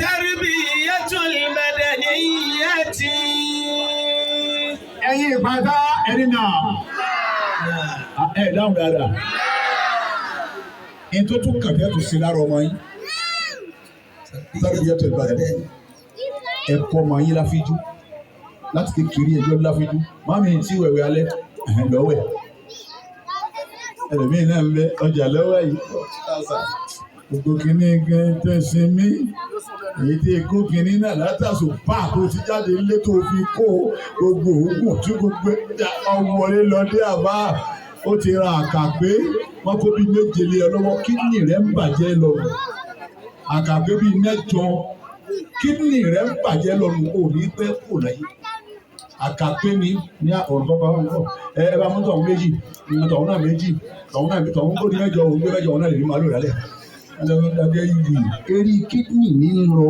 تربية المدنية. Ẹ̀yin Ìpàtà ẹni náà. Ẹ dáhùn dáadáa. Ní tó tún kàn fẹ́ tó ṣe lára ọmọ yín. Tarbiyatu al-badan. Ẹ̀kọ́ ọmọ yín láfíjú láti kékeré ẹjọ́ láfíjú máàmì tí wẹ̀wẹ̀ alẹ́ lọ́wẹ̀ ẹlòmíì náà ń bẹ ọjà lọ́wọ́ yìí gbogbo kìíní gan tẹ̀sí mí èyí tí kó kìíní náà látàṣọ páàkó ti jáde nílé tó fi kó gbogbo òògùn tí gbogbo ọwọlé lọdẹ àbá ó ti ra àkàpé wọn kó bí méje lé ọ lọ́wọ́ kídìní rẹ̀ ń bàjẹ́ lọ àkàpé bíi mẹ́jọ. Kídìní rẹ̀ ń bàjẹ́ lọ́rùn kò ní pẹ́ kò láyé. Àkàpé ni ní ọ̀rọ̀ tó bá wọn kọ́. Ẹ bá mú tọ̀hún méjì, tọ̀hún náà méjì, tọ̀hún kó ní mẹ́jọ, òun gbé mẹ́jọ, òun náà lè ní màálù lálẹ́. Ẹ̀dọ́gbẹ́dàgẹ́ yìí, eré kídìní ní ń lọ.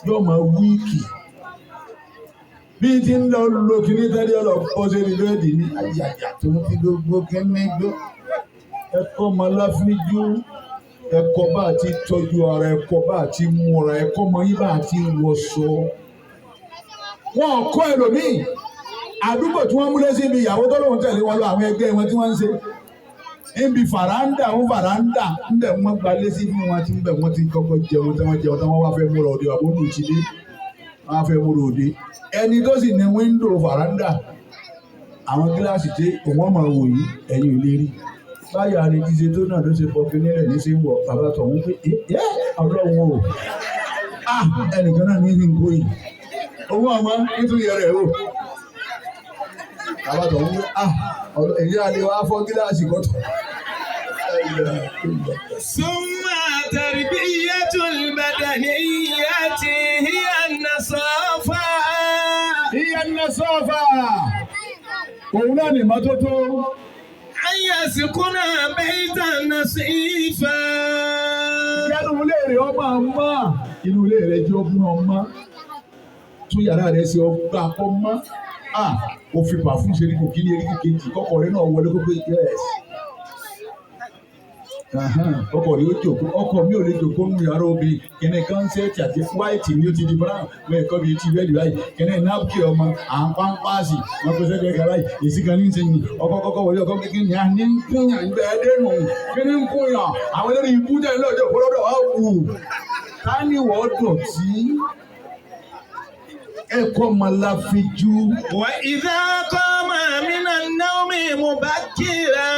Yóò máa wíìkì. Bí ti ń lọ lo kíní tẹ́lẹ̀ ọ̀rọ̀ pọ̀ sí ní bẹ́ẹ̀dì ní àyàyà tó ti gbogbo kíní gbó. Ẹ̀kọ́ máa láfíjú. Ẹ̀kọ́ bá ti tọ́jú ara ẹ̀kọ́ bá ti múra ẹ̀kọ́ mọ yín bá ti wọṣọ. Wọ́n kọ́ ẹlòmíì àdúgbò tí wọ́n múlẹ̀ sí ibi ìyàwó tó lóun tẹ̀lé wọn lọ àwọn ẹgbẹ́ wọn tí wọ́n ń ṣe. Níbi fàráńdà ńbẹ̀ wọ́n gbalé sí fún wọn tí ńbẹ̀ wọ́n ti kọ́kọ́ jẹun tí wọ́n wá fẹ́ múra òde àbónú ìtìlé wọ́n á fẹ́ múra òde. Ẹni tó sì ní wíńdò fàráńdà àwọn gíláàsì tí òun máa wò yìí ẹ̀yìn ò lè rí. Báyà ni jíjẹ tó náà ló ṣe pọ̀kí nílẹ̀ ní sí wọ̀ bàbá tọ̀hún pé ọlọ́run o ẹnìkan náà ní ìhìnkú yìí owó ọmọ nítorí ẹrẹ o bàbá tọ̀hún pé èyí àlè wa fọ́ gíláàsì kọ́tọ̀. ثم تربية المدنية هي النصافة. Òun náà ní mọ́tótó. أن يسكن بيتا نصيفا. Inú ilé rẹ̀ ọmọ àmọ́, inú ilé rẹ̀ jẹ́ ọmọ ọmọ. Tún yàrá rẹ̀ ṣe ọgbà ọmọ. Ó fi pàfún ṣe ní kò kí ní erékì kejì kọ́kọ́ rẹ̀ náà wọlé gbogbo yes. Ọkọ̀ rẹ̀ ó jòkó, ọkọ̀ mi ò lè jòkó nínú yàrá obìnrin. Kẹ̀nẹ̀ kan ṣẹ́ẹ̀tì àti white ni ó ti di brown. Bẹ́ẹ̀ kọ́ bíi ti bẹ́ẹ̀lì báyìí. Kẹ̀nẹ̀ nápkì ọmọ àǹpáǹpáàsì. Wọ́n pèsè kẹ̀kẹ́ báyìí. Èsì kan ní ìsẹ̀yìn. Ọkọ̀ kọ́kọ́ wọlé ọkọ̀ kékeré ní à ní kúnyà ń bẹ́ẹ̀ dẹ́nu. Kí ni ń kúnyà? Àwọn eléré ibú jẹ́ ilé ọjọ́ ìfọlọ́dọ̀ wá wù. ká ní wọ́n dọ̀tí ẹ̀kọ́ malafijú. وإذا قام من النوم مبكرا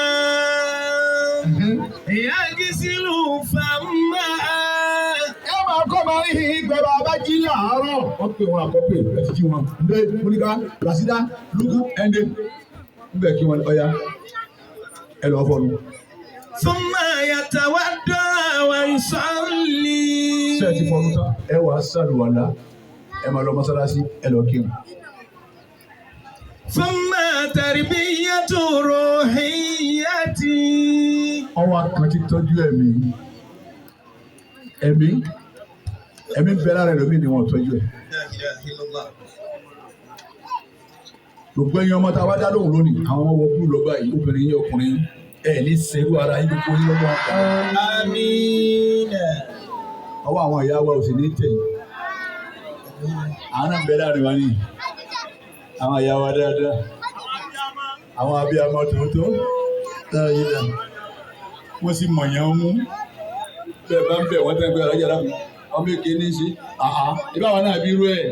يغسل فمه. ẹ máa kọ́ máa ń hin gbẹ̀rọ abájí láàárọ̀. wọ́n pè wọn àkọ́pẹ́ ẹ ti jí wọn. ǹdẹ́ múlíkà làṣídá lùkù ẹ̀ǹdẹ́ níbẹ̀ kí wọ́n ọ̀ya ẹ lọ́ọ́ fọ́nu. ثم يتودع ويصلي. ṣé ẹ ti fọ́nu tán ẹ wàá ṣàlùwàlá ẹ máa lọ mọ́sálásí ẹ lọ kírun. ثم تربية روحيتي. ọwọ́ kan ti tọ́jú ẹ̀mí bẹ́ẹ̀ lára ẹlòmíì ni wọ́n tọ́jú ẹ̀. gbogbo ẹ̀yin ọmọ tá a wá dá lóhùn lónìí àwọn ọmọ kúrò lọ́gbà yìí obìnrin yìí ọkùnrin ẹ̀ ní sẹ́rù ara yìí gbogbo yìí lọ́gbà. àmín. ọwọ́ àwọn ìyá wa ò sì ní tẹ̀yìn àwọn náà bẹ́ẹ̀ láàrin wa ní àwọn ìyá wa dáadáa àwọn abiyamọ tòótọ́ dáadáa wọ́n sì mọ̀yàn mú bẹ́ẹ̀ bá ń bẹ̀ wọ́n tẹ́ ń gbé alájà dákun ọmọ èké ní í ṣe ìbá wa náà bí irú ẹ̀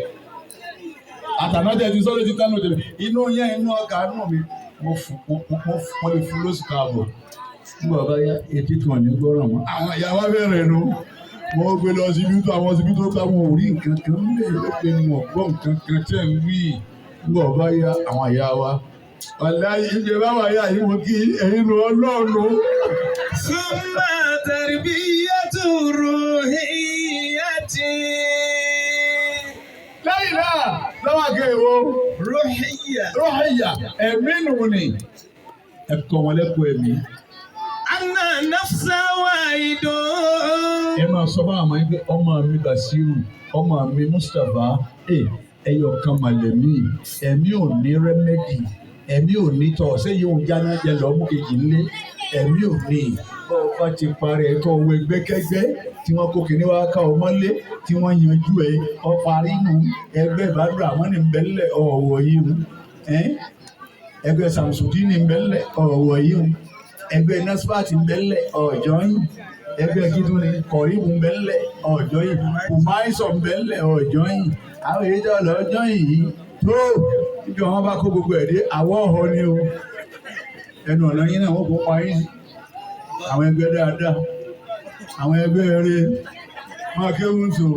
àtànájẹ́ ti sọ́dọ̀ ti kánú tẹ̀lé inú yẹn inú ọkà nù mi wọ́n lè fún lóṣù káàbọ̀ nígbà bá yá etí tí wọ́n ní gbọ́ràn mọ́ àwọn ìyá wa bẹ̀rẹ̀ nu wọ́n gbé lọ síbi tó àwọn síbi tó ká wọn ò rí nǹkan kan lè lópe ni wọ́n gbọ́ nǹkan kan tẹ̀ ń wí nígbà bá yá àwọn ìyá wa wàláyé ìjẹ bá wà yá yìí mo kí ẹ̀yin lọ Ọlọ́run. ثم تربية روحيتي. lẹ́yìn náà lọ́wọ́ àgẹ̀wò روحية ẹ̀mí nù ni ẹ̀kọ́ wọn lẹ́kọ̀ọ́ ẹ̀mí. أن النفس واحد. ẹ máa sọ fún àwọn ẹgbẹ́ ọmọ mi Basiru ọmọ mi Mustapha ẹyọ kan màlẹ́mí ẹ̀mí ò ní rẹ́mẹ́dì ẹ̀mí ò ní tọ̀ sẹ́yìn òun jáná jẹ lọ́mú kejì ńlé ẹ̀mí ò ní bá ti parẹ́ tó owó ẹgbẹ́kẹ́gbẹ́ tí wọ́n kó kìnní wá ká ọmọ lé tí wọ́n yanjú ẹ ọparí nù ẹgbẹ́ ìbádùn àwọn ní bẹ́lẹ̀ ọ̀wọ̀ yìí hù ẹgbẹ́ Samsudi ní bẹ́lẹ̀ ọ̀wọ̀ yìí hù ẹgbẹ́ Nasfat ní bẹ́lẹ̀ ọ̀jọ́ yìí ẹgbẹ́ gídùn ní kọ̀ọ̀yìnbù bẹ́lẹ̀ ọ̀jọ́ yìí kùmáìsọ̀ bẹ́lẹ̀ ọ̀jọ́ yìí àwọn èyí tó lọ́jọ́ yìí tó ìjọ wọn bá kó gbogbo ẹ̀ dé àwọ̀ ọ̀họ́ ni o ẹnu ọ̀nà yín náà wọ́n kó pa yín àwọn ẹgbẹ́ dáadáa àwọn ẹgbẹ́ eré máa kéwù tó.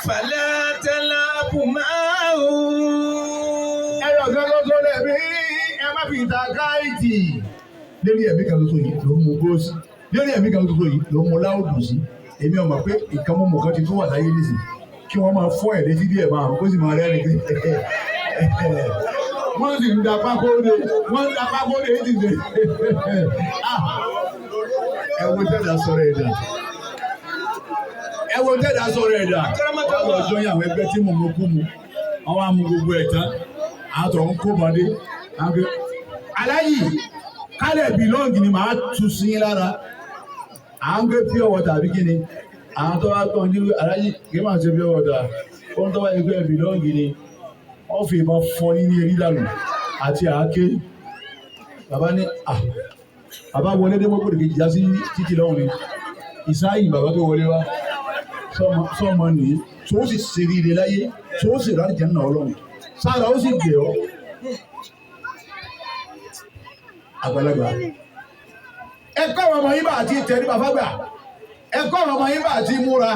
فلا تلعب معه. ẹyọ kan lọ́sọ lẹ́bí ẹ má fi ìta káìtì lórí ẹ̀mí kan lọ́sọ yìí ló mú góòsì lórí ẹ̀mí kan lọ́sọ yìí ló mú láòdù sí èmi ọmọ pé ìkànnì kan ti tó wà láyé nísìnyí kí wọ́n máa fọ́ ẹ̀ létí díẹ̀ máa kó sì máa rẹ́rìn pé wọ́n sì ń da pákóde èyí dé ẹ wo tẹ́lá sọ̀rọ̀ ẹ̀dá ọjọ́ yẹn àwọn ẹgbẹ́ tí mo mú kú mu àwọn amú gbogbo ẹ̀ tán àtọ̀ ń kó bọ́dé aláyì kálẹ̀ bìlọ́ọ̀gì ni màá tu sí yín lára à ń gbé pure water àbí kí ni àwọn tó wá tán ní aláyì kí máa ṣe pure water ó ń tọ́wọ́ ẹgbẹ́ bìlọ́ọ̀gì ni wọ́n fi ìbọn fọ́ yín ní erí dànù àti àáké bàbá ní bàbá wọlé dé mọ́kòrò kejì já sí títí lọ́hùn ni ìsáyìn bàbá tó wọlé wá sọ́ọ̀mọ nìyí tó sì ṣe rire láyé tó sì rárí jẹ́ nà ọlọ́run sára ó sì gbé ọ àgbàlagbà ẹ̀kọ́ àwọn ọmọ yín bá àti tẹ̀lé bàbá gbà ẹ̀kọ́ àwọn ọmọ yín bá àti múra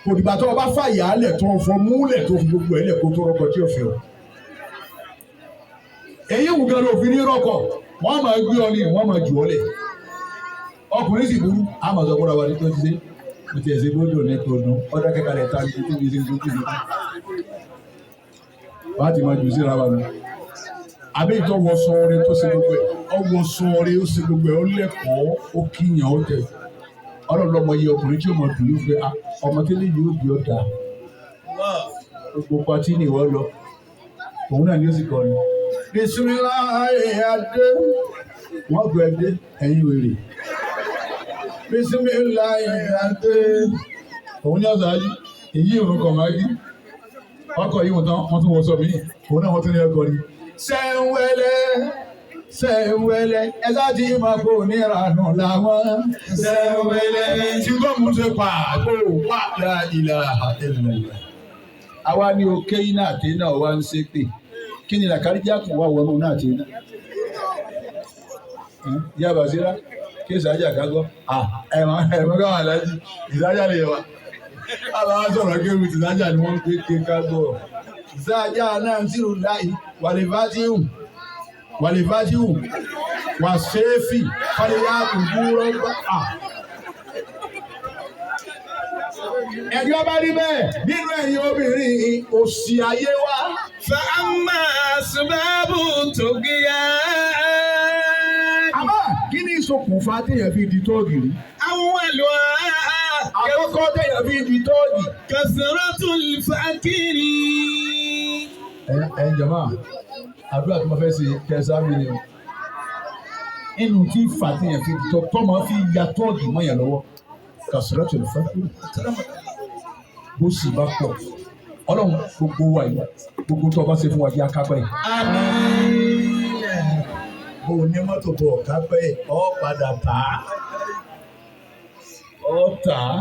kò dìgbà tó o bá fàyà á lẹ̀ tó o fọ múlẹ̀ tó fi gbogbo ẹ̀ lẹ̀ kó tó rọkọ̀ tí o fi o èyí wù gan ló fi ní rọkọ̀ wọ́n máa gbé ọ ní wọ́n máa jù ọ lẹ̀ ọkùnrin sì burú àmọ̀ sọ fúnra wa ní tó ti ṣe kò tiẹ̀ ṣe gbọ́dọ̀ ní tó dùn ọ̀dọ́ kẹ́kẹ́ lẹ̀ ta ní tó fi ṣe tó ti ṣe bá ti máa jù síra wa nù àbí ìtọ́ wọ sọ́ọ́rẹ́ tó ṣe gbogbo ẹ̀ ọwọ́ sọ́ọ́rẹ́ ó ṣe gbogbo ẹ̀ ó lẹ́kọ̀ọ́ ó kíyàn ó tẹ̀ ọlọ́run ọmọ yìí ọkùnrin tí ó mọ̀ dùn yóò fẹ́ ọmọ tẹ́lẹ̀ yóò di ọ̀dà gbogbo pati ni ìwọ lọ òun náà ni ó sì kọ́ ni. bisimilayi adé wọ́n gbọ́ ẹdẹ ẹ̀yin wèrè bisimilayi adé òun ní ọ̀sán ayé èyí ìrùn kọ̀ máa yí ọkọ̀ yìí wọ́n tún wọ́n sọ mí òun náà wọ́n tún ní ọkọ̀ ni. sẹ́ńwẹ́lẹ́ Sẹ́wẹ́lẹ́ ẹ̀sà tí ma kò ní ìrànà làwọn. Sẹ́wẹ́lẹ́. Tí gómù ṣe pa àgbo wà láìlà àtẹnulẹ̀. Àwa ni òkè iná àti iná wa ń ṣe pé kí ni làkàríjà kò wá wọnú náà àti iná. Yá Bàṣírá kí ìsájà kágọ́. Ẹ̀mọ́ káwọn aláàjì ìsájà lè wá. Àbáwá sọ̀rọ̀ kéwì ìsájà ni wọ́n ń pè ké kágọ́. Ìsájà náà ń sírù láì wàlífàtíhù wà ṣéfì fàlẹ́yà kùdúrọ̀ gbà. Ẹ̀jọ́ bá rí bẹ́ẹ̀ nínú ẹ̀yin obìnrin òṣì ayé wa. Fa'amma asbabu tugiya. Àmọ́ kí ni ìṣokùnfà téèyàn fi di tóògì rí? Awwaluha. Àkọ́kọ́ téèyàn fi di tóògì. Kasratul fakiri. Jàmá àdúrà tí mo fẹ́ ṣe kẹsàn-án ni o. Inú tí fàtíyàn fi tọ́mọ fi ya tọ́ọ̀gì mọ́ yẹn lọ́wọ́. Kasratul fakiri. Bó sì bá pọ̀. Ọlọ́run gbogbo wa yìí, gbogbo tó bá ṣe fún wa jẹ́ akápẹ́ yìí. Àmín. Bó o ní mọ́tò bọ̀ kápẹ́ yìí, ọ padà tà á. Ọ tà á.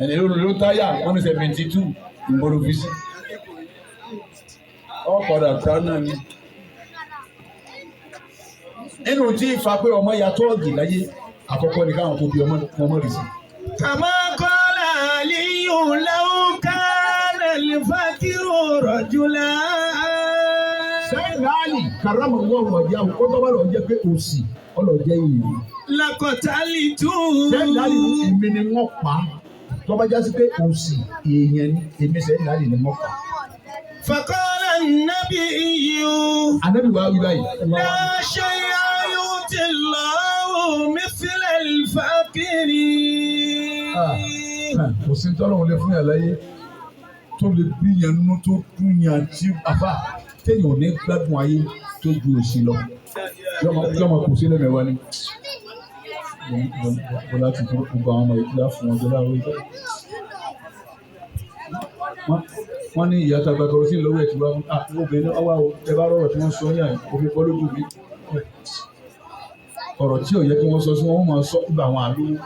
Ẹni ló táyà 172 ìgboro fi sí. Ọ padà tà náà ni. Nínú tí ìfà pé ọmọ ya tọ́ọ̀gì láyé, àkọ́kọ́ ni káwọn tó bí ọmọ rẹ̀ sí. Kama qala Aliyun law kana al-fakiru rajula. Sẹ́yìn láàyè kàrámọ̀ wọ́n wọ̀jà ó tọ́ bá lọ jẹ́ pé òsì ọlọ́jẹ́ yìí. Laqatalitu. Sẹ́yìn láàyè èmi ni wọ́n pa tọ́ bá jásí pé òsì èèyàn ni èmi sẹ́yìn láàyè ni wọ́n pa. Faqala an-nabiyyu. Ànábì wa wí báyìí. La shay'a yu'ti Allahu mithla al-fakiri. Kò sí tọ́lọ́run lè fún yàn láyé tó lè bí yàn nínú tó dún yàn tí àfà téèyàn ò ní gbádùn ayé tó ju òsì lọ. Yọ́mọ kò sí lẹ́mẹ̀wá ni. Bọ́lá ti tó gbogbo àwọn ọmọ ìpínlẹ̀ fún ọjọ́ láàárọ̀ ìjọ. Wọ́n ní ìyá tàgbà kọ̀rọ̀ sí ìlọ́wọ́ ẹ̀tì wá mú. Obìnrin ọwá o, ẹ bá rọ̀rọ̀ tí wọ́n sọ yàn òfin pọ́ lójú mi. Ọ̀rọ̀ tí ò yẹ kí wọ́n sọ sí wọn máa sọ nígbà àwọn àlúwò.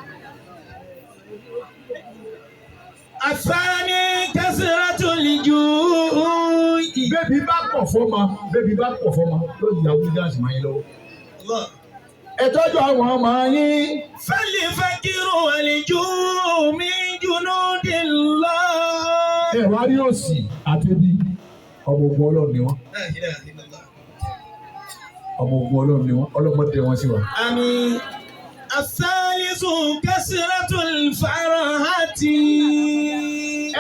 Àsáni kasratul ju'i. Bébí bá pọ̀ fọ́mọ ló yàwó dáàsì máa yín lọ́wọ́. Ẹ tọ́jú àwọn ọmọ yín. Fal-fakiru wal-ju'u min junudillah. Ẹ wá rí òsì àti bí ọmọ ogun Ọlọ́run ni wọ́n. Ọmọ ogun Ọlọ́run ni wọ́n. Ọlọ́mọdé wọn sí wa. Àmín. As-salisu kasratul farahati.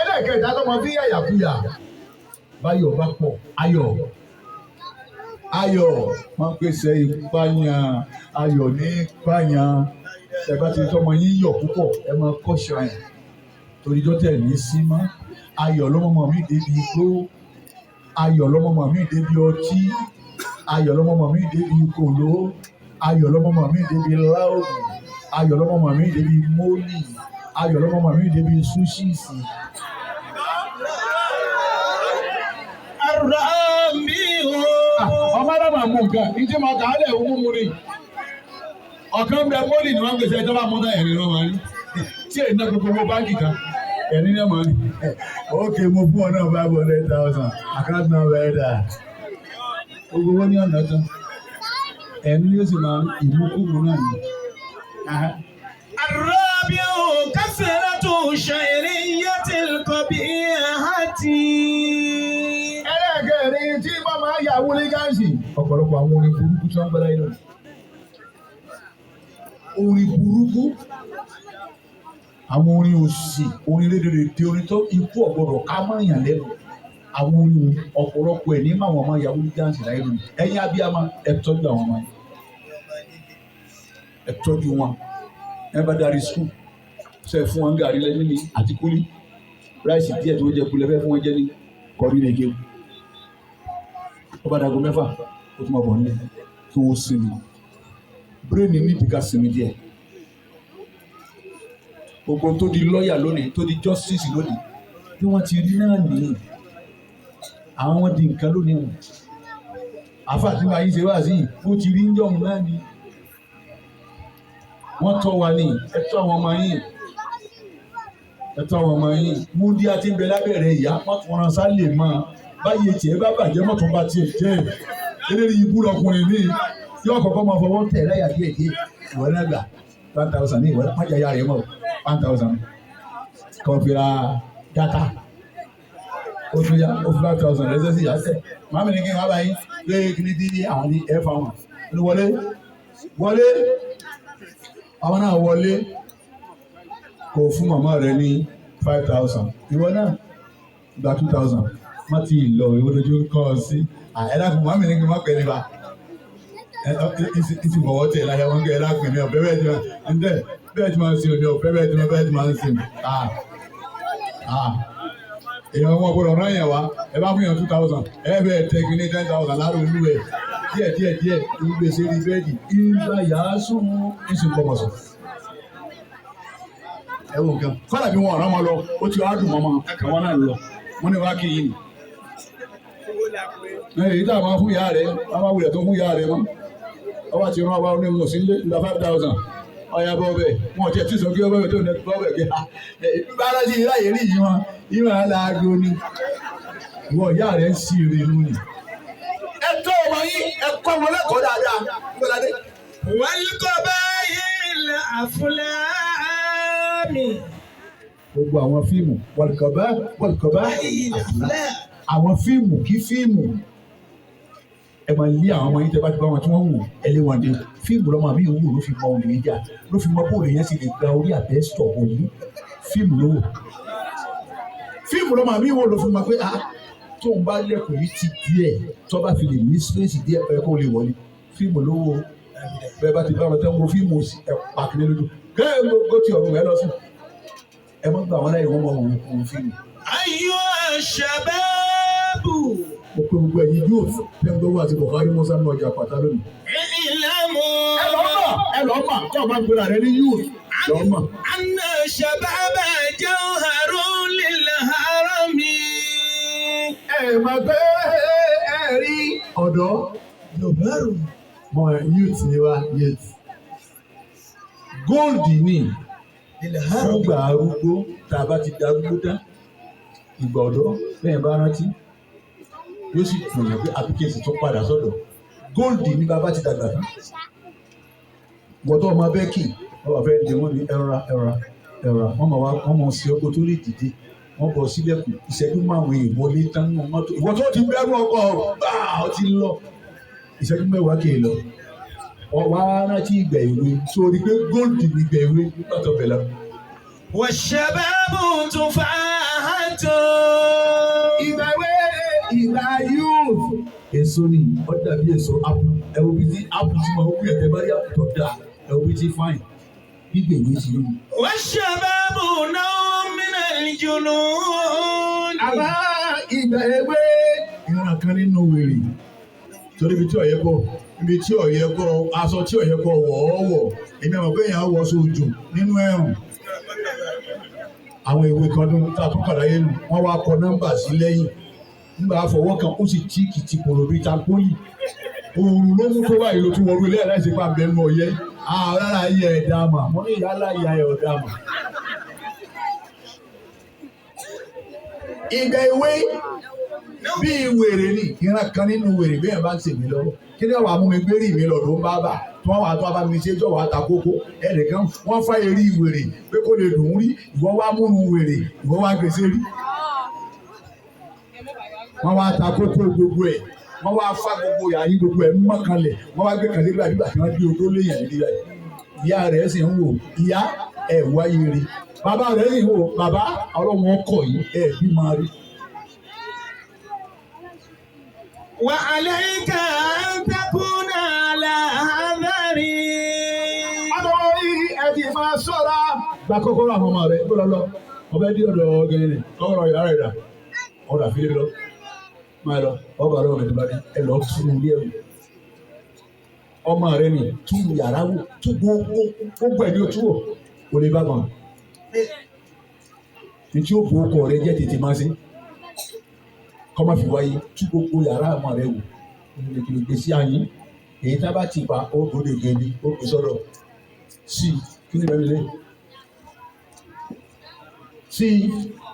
Ẹlẹ́kẹ̀ẹ́ta tó máa fi yàyàkuyà. Báyọ̀ bá pọ̀, ayọ̀ máa ń pèsè ìpààyàn, ayọ̀ ní ìpààyàn. Ẹ bá ti tọ́mọ yín yọ̀ púpọ̀, ẹ máa kọ́ṣà ẹ̀. Torí jọ́tẹ̀ ní sí mọ́. Ayọ̀ lọ́mọ mi débi igbó. Ayọ̀ lọ́mọ mi débi ọtí. Ayọ̀ lọ́mọ mi débi kòló. Ayọ̀ lọ́mọ mi débi láògùn. Ayọ̀ lọ́mọ mi débi mólì. Ayọ̀ lọ́mọ mi débi súṣìsì. Ọmọ náà máa mú nǹkan, ìdí máa kà á lẹ̀ wọ́n mú rí. Ọ̀kan bẹ mólì ni wọ́n gbèsè ẹjọ́ bá mú náà ẹ̀rín náà máa rí. Tí èyí náà gbogbo owó báńkì kan, ẹ̀rín náà máa rí. Ókè mo fún ọ náà 500,000, àkáǹtì náà bẹ̀rẹ̀ dà. Gbogbo owó ní ọ̀nà tán. Ẹ̀rín yóò sì máa ìmúkúmu náà ní. Ar-rabi'u kasratu sha'iriyyatil qabihati. Ẹlẹ́gẹ̀rin tí wọ́n máa yà wọlé gáàsì. Ọ̀pọ̀lọpọ̀ àwọn orin burúkú tí wọ́n gbẹ́lá inú. Orin burúkú. Àwọn orin òsì, orin rédèrèdè, orin tó ikú ọ̀gbọ̀dọ̀ ká máa yàn lẹ́nu. Àwọn orin ọ̀pọ̀lọpọ̀ ẹ̀ ní máa wọ́n máa yà wọlé gáàsì láyé lónìí. Ẹ̀yin abiyamọ ẹ tọ́jú àwọn ọmọ yẹn. Ẹ tọ́jú wọn. Ẹ bá darí skul. Ṣé fún wọn gàrí lẹ́nu ní àti kúlí. Ráìsì díẹ̀ tó jẹ kulẹ̀ fẹ́ fún wọn jẹ́ ní kọrí lè kéwù. Ó bá dago 6 ó tún máa bọ̀ nílé kí wọ́n sinmi. Bírèèni ní ìdíkà sinmi díẹ̀. Gbogbo tó di lọ́ọ̀yà lónìí, tó di justice lónìí, bí wọ́n ti rí náà nìyí. Àwọn di nǹkan lónìí wọn. àfà tí wàá yín ṣe wá sí bó ti rí ń jọ̀hún náà ni wọ́n tọ́ wa ní ẹ̀tọ́ àwọn ọmọ yín ẹ̀tọ́ àwọn ọmọ yín múndí àti bẹ lábẹ́rẹ́ ìyá mọ́tòrán sálè mọ́ báyìí tiẹ̀ bá bàjẹ́ mọ́tòrán bá tiẹ̀ jẹ́ eléyìí ibú lọkùnrin mi yóò kọ́kọ́ máa fọwọ́ tẹ̀ láyà díẹ̀ díẹ̀ ìwọ náà gbà 1,000 ní ìwọ náà májà yára yẹn mọ́ 1,000 kan fi ra data ó tún yá ó fi 5,000 lẹ́sẹ̀ sí ìyá sẹ̀ màmí ni kí n wá báyìí lé kíní dídí àwọn ní ẹ̀ fáwọn ní wọlé àwọn náà wọlé kò fún màmá rẹ ní 5,000 ìwọ náà gba 2,000 má ti lọ ìwọ lójú kọ́ ọ sí ẹ̀dá fún màmí ní kí n má pẹ́ nípa ìsì bọ̀wọ́ tẹ̀ láyé wọn kẹ́ ẹ̀dá pè mí ọ̀bẹ bẹ́ẹ̀ tí máa ń sin òní ọ̀bẹ bẹ́ẹ̀ tí máa ń sin èèyàn wọn gbọ́dọ̀ rán yẹn wá ẹ bá fún yẹn 2,000 ẹ bẹ́ẹ̀ tẹ́ kí ní 10,000 láàrú olú ẹ̀ díẹ̀ ìgbésẹ̀ rí bẹ́ẹ̀dì ìgbà yàá sún ìsìn pọ̀pọ̀sọ̀. Ẹ wo nǹkan kọ́lá bí wọn ọ̀rọ̀ wọn lọ ó ti wá dùn mọ́mọ́ àwọn náà lọ wọn ni wá kí yín ni. Èyí tá a máa fún ìyá rẹ̀ a máa wulẹ̀ tó fún ìyá rẹ̀ mọ́ ọba ti rán ọba ní mùsùlùmí ìgbà 5,000 ọ̀yà bọ́ bẹ́ẹ̀ wọn ò tiẹ̀ tí sọ kí ọba bẹ́ẹ̀ tó ní bọ́ bẹ́ẹ̀ kí bára sí iláyè rí yìí wọn ìwọ̀n aláàgó ni ìwọ ìyá rẹ̀ ń sí rí inú ni. Ẹ tọ́ ọmọ yín ẹ kọ́ wọn lẹ́kọ̀ọ́ dáadáa gbọ́dọ̀ والقبائل أفلام. Gbogbo àwọn fíìmù wàlùkọ̀bá àwọn fíìmù kí fíìmù ẹ máa lé àwọn ọmọ yín tẹ́ bá ti bá wọn tí wọ́n wù ẹ lé wọn dé fíìmù lọ́mọ àbí ìwúrò ló fi mọ olè jà ló fi mọ bóòlù yẹn sì lè gba orí àbẹ́sítọ̀ òní fíìmù ló wò fíìmù lọ́mọ àbí ìwúrò ló fi mọ pé tó ń bá lẹ́kùn yìí ti díẹ̀ tó bá fi lè ní sípèsì díẹ̀ ẹ kó lè wọlé fíìmù ló wò bẹ́ẹ̀ bá ti bá wọn tẹ́ ń wo fíìmù pàkínní lójú kẹ́ẹ̀ ló ti ọ̀run ẹ lọ sí ẹ mọ́ gbà wọn láyé wọ́n mọ òun fíìmù. أيها الشباب mo pe gbogbo ẹ̀yin yóò fẹ́ gbọ́wọ́ àti Buhari Musa ní Oja-Ipata lónìí. اعلموا ẹ lọ́ mà kọ́ ọba gbọ́dọ̀ rẹ ní yóò lọ́ mà. أن الشباب جوهر للهرم. ẹ máa gbé ẹ rí ọ̀dọ́ yorùbá mọ youth ni wa youth gold ni fúgbà arúgbó tá a bá ti darúgbó dá ìgbà ọ̀dọ́ bẹ́ẹ̀ bá rántí yóò sì tún yàn pé àbíkẹ́sì tó padà sọ́dọ̀ gold ní bàbá ti dàgbà tán gbọ́dọ̀ ọmọ bẹ́ẹ̀kì ọba fẹ́ẹ́ dé wọ́n ní ẹ̀rọra wọ́n mọ̀ sí ọkọ̀ tó lè dìde wọ́n bọ̀ sílẹ̀kùn ìṣẹ́jú márùn-ún ìwọlé tán nínú mọ́tò ìwọ tó ti bẹ́rù ọkọ̀ gbà ó ti lọ ìṣẹ́jú mẹ́wàá kì í lọ ọwọ́ rántí ìgbà ìwé sórí pé gold ní ìgbà ìwé nígbà tó bẹ̀ lọ. والشباب تفاحة. ìgbà ìwé ìgbà youth èso ni ó dàbí èso apple ẹ̀wọ̀n bíi ti apple tí mo kú ẹ̀tẹ́ bá rí apple tó dáa ẹ̀wọ̀n bíi ti fine gbígbé ìwé ti lóyún. والشباب نوع من الجنون. àbá ìgbà ìwé ìran kan nínú wèrè torí ibi tí ọ̀yẹ́ kọ́ ibi tí ọ̀yẹ́ kọ́ aṣọ tí ọ̀yẹ́ kọ́ wọ̀ èmi àwọn pé èèyàn wọ sójú nínú ẹ̀rùn àwọn ìwé kan tó tún padà yé nu wọ́n wá kọ nọ́mbà sí lẹ́yìn nígbà àfọwọ́ kan ó sì tí kìtì kòrò bíi tampoli òòrùn ló mú tó báyìí ló tún wọlé ilé aláìsí pa bẹ́ẹ̀ nù ọ̀yẹ́ rárá ayé ẹ̀ dá mà mo ní ìyá aláya ẹ̀ ọ̀dá mà. ìgbà ìwé bí wèrè ni ìran kan nínú wèrè bí ẹ̀ bá ń ṣèmi lọ́wọ́ kí ni wàá mú mi gbé rí mi lọ́dọ̀ ń bá bà tí wọ́n wàá tó a bá mi ṣe jọ̀wọ́ àtàkókò ẹnìkan wọ́n fá eré wèrè pé kó lè dùn ún rí ìwọ́n wá múnú wèrè ìwọ́n wá gbèsè rí wọ́n wá àtàkókò gbogbo ẹ̀ wọ́n wá fá gbogbo yàrá gbogbo ẹ̀ mọ́kànlẹ̀ wọ́n wá gbé kàlẹ́ gbàdúgbà tí wọ́n gbé odó léyìn nílẹ̀ ìyá rẹ̀ sì ń wò ìyá ẹ̀ wáyé rí bàbá rẹ̀ sì ń wò bàbá ọlọ́run ọkọ̀ yìí ẹ̀ bí máa rí. وعليك أن تكون على حذر. Adọ́ yìí ẹ ti máa ṣọ́ra. Gba kọ́kọ́rọ́ àwọn ọmọ rẹ̀ gbọ́dọ̀ lọ. Ọbẹ̀ dí ọ̀dọ̀ gẹ̀rẹ̀ kọ́kọ́rọ́ ìyá rẹ̀ dà. Ọ̀dà fílẹ̀ lọ. Máa lọ. Ọba rẹ̀ ọ̀rẹ́ ìbàdí. Ẹ lọ tún ilé ẹ̀wù. Ọmọ rẹ̀ ni tún yàrá wò. Tún gbogbo ẹ̀ ní ojú wò. Kò lè bá gbọ̀n. Ní tí ó bu ọkọ̀ rẹ̀ jẹ́ tètè máa ṣe. Kọ́má fi wáyé tún gbogbo yàrá ọmọ rẹ̀ wò. ìlẹ̀kùn gbèsè ayé èyí tá bá ti pa ó gbọ́dọ̀ gẹ̀ẹ́ni ó pè sọ́dọ̀ sí kí ni bẹ́ẹ̀ lé sí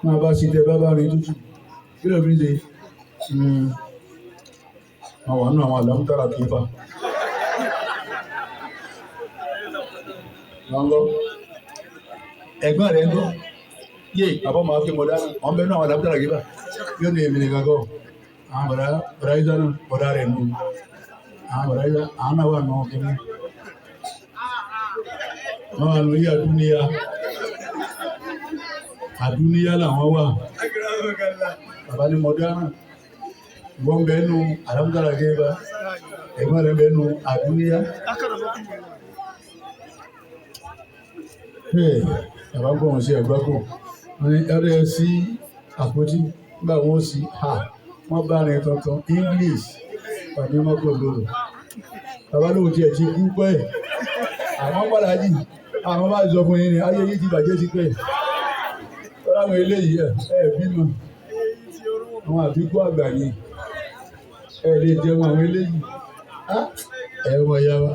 máa bá sí tẹ bá rìn tútù kí ló fi ṣe àwọn àánú àwọn àlámútàrà kì í fa wọn lọ ẹ̀gbọ́n rẹ̀ ń lọ yé àbọ̀ máa fi mọ̀ dáná wọn bẹ́ẹ̀ náà àwọn àlámútàrà kì í fa yóò ní èmi nìkan kọ́ àwọn bọ̀dá ìjà náà bọ̀dá rẹ̀ nù àwọn bọ̀dá ìjà àwọn náà wà nù ọkùnrin wọn wà lórí àdúníyá làwọn wà bàbá ní mọ̀dánà wọ́n bẹ́ẹ̀ nù àlámútàrà kì í fa ẹ̀gbọ́n rẹ̀ bẹ́ẹ̀ nù àdúníyá. Bàbá ń bọ̀ wọ́n sí ẹ̀gbọ́n kù wọ́n ní ẹ̀rẹ́ sí àpótí nígbà wọ́n sì wọ́n bá rìn tuntun English pàdé mọ́kò lóru bàbá lóun tiẹ̀ ti kú pẹ́ àwọn padà jì àwọn bá sọ fún yín ni ayé yìí ti bàjẹ́ ti pẹ́ láwọn eléyìí bímọ àwọn àbíkú àgbà ni lè jẹun àwọn eléyìí wọ̀ ya wa.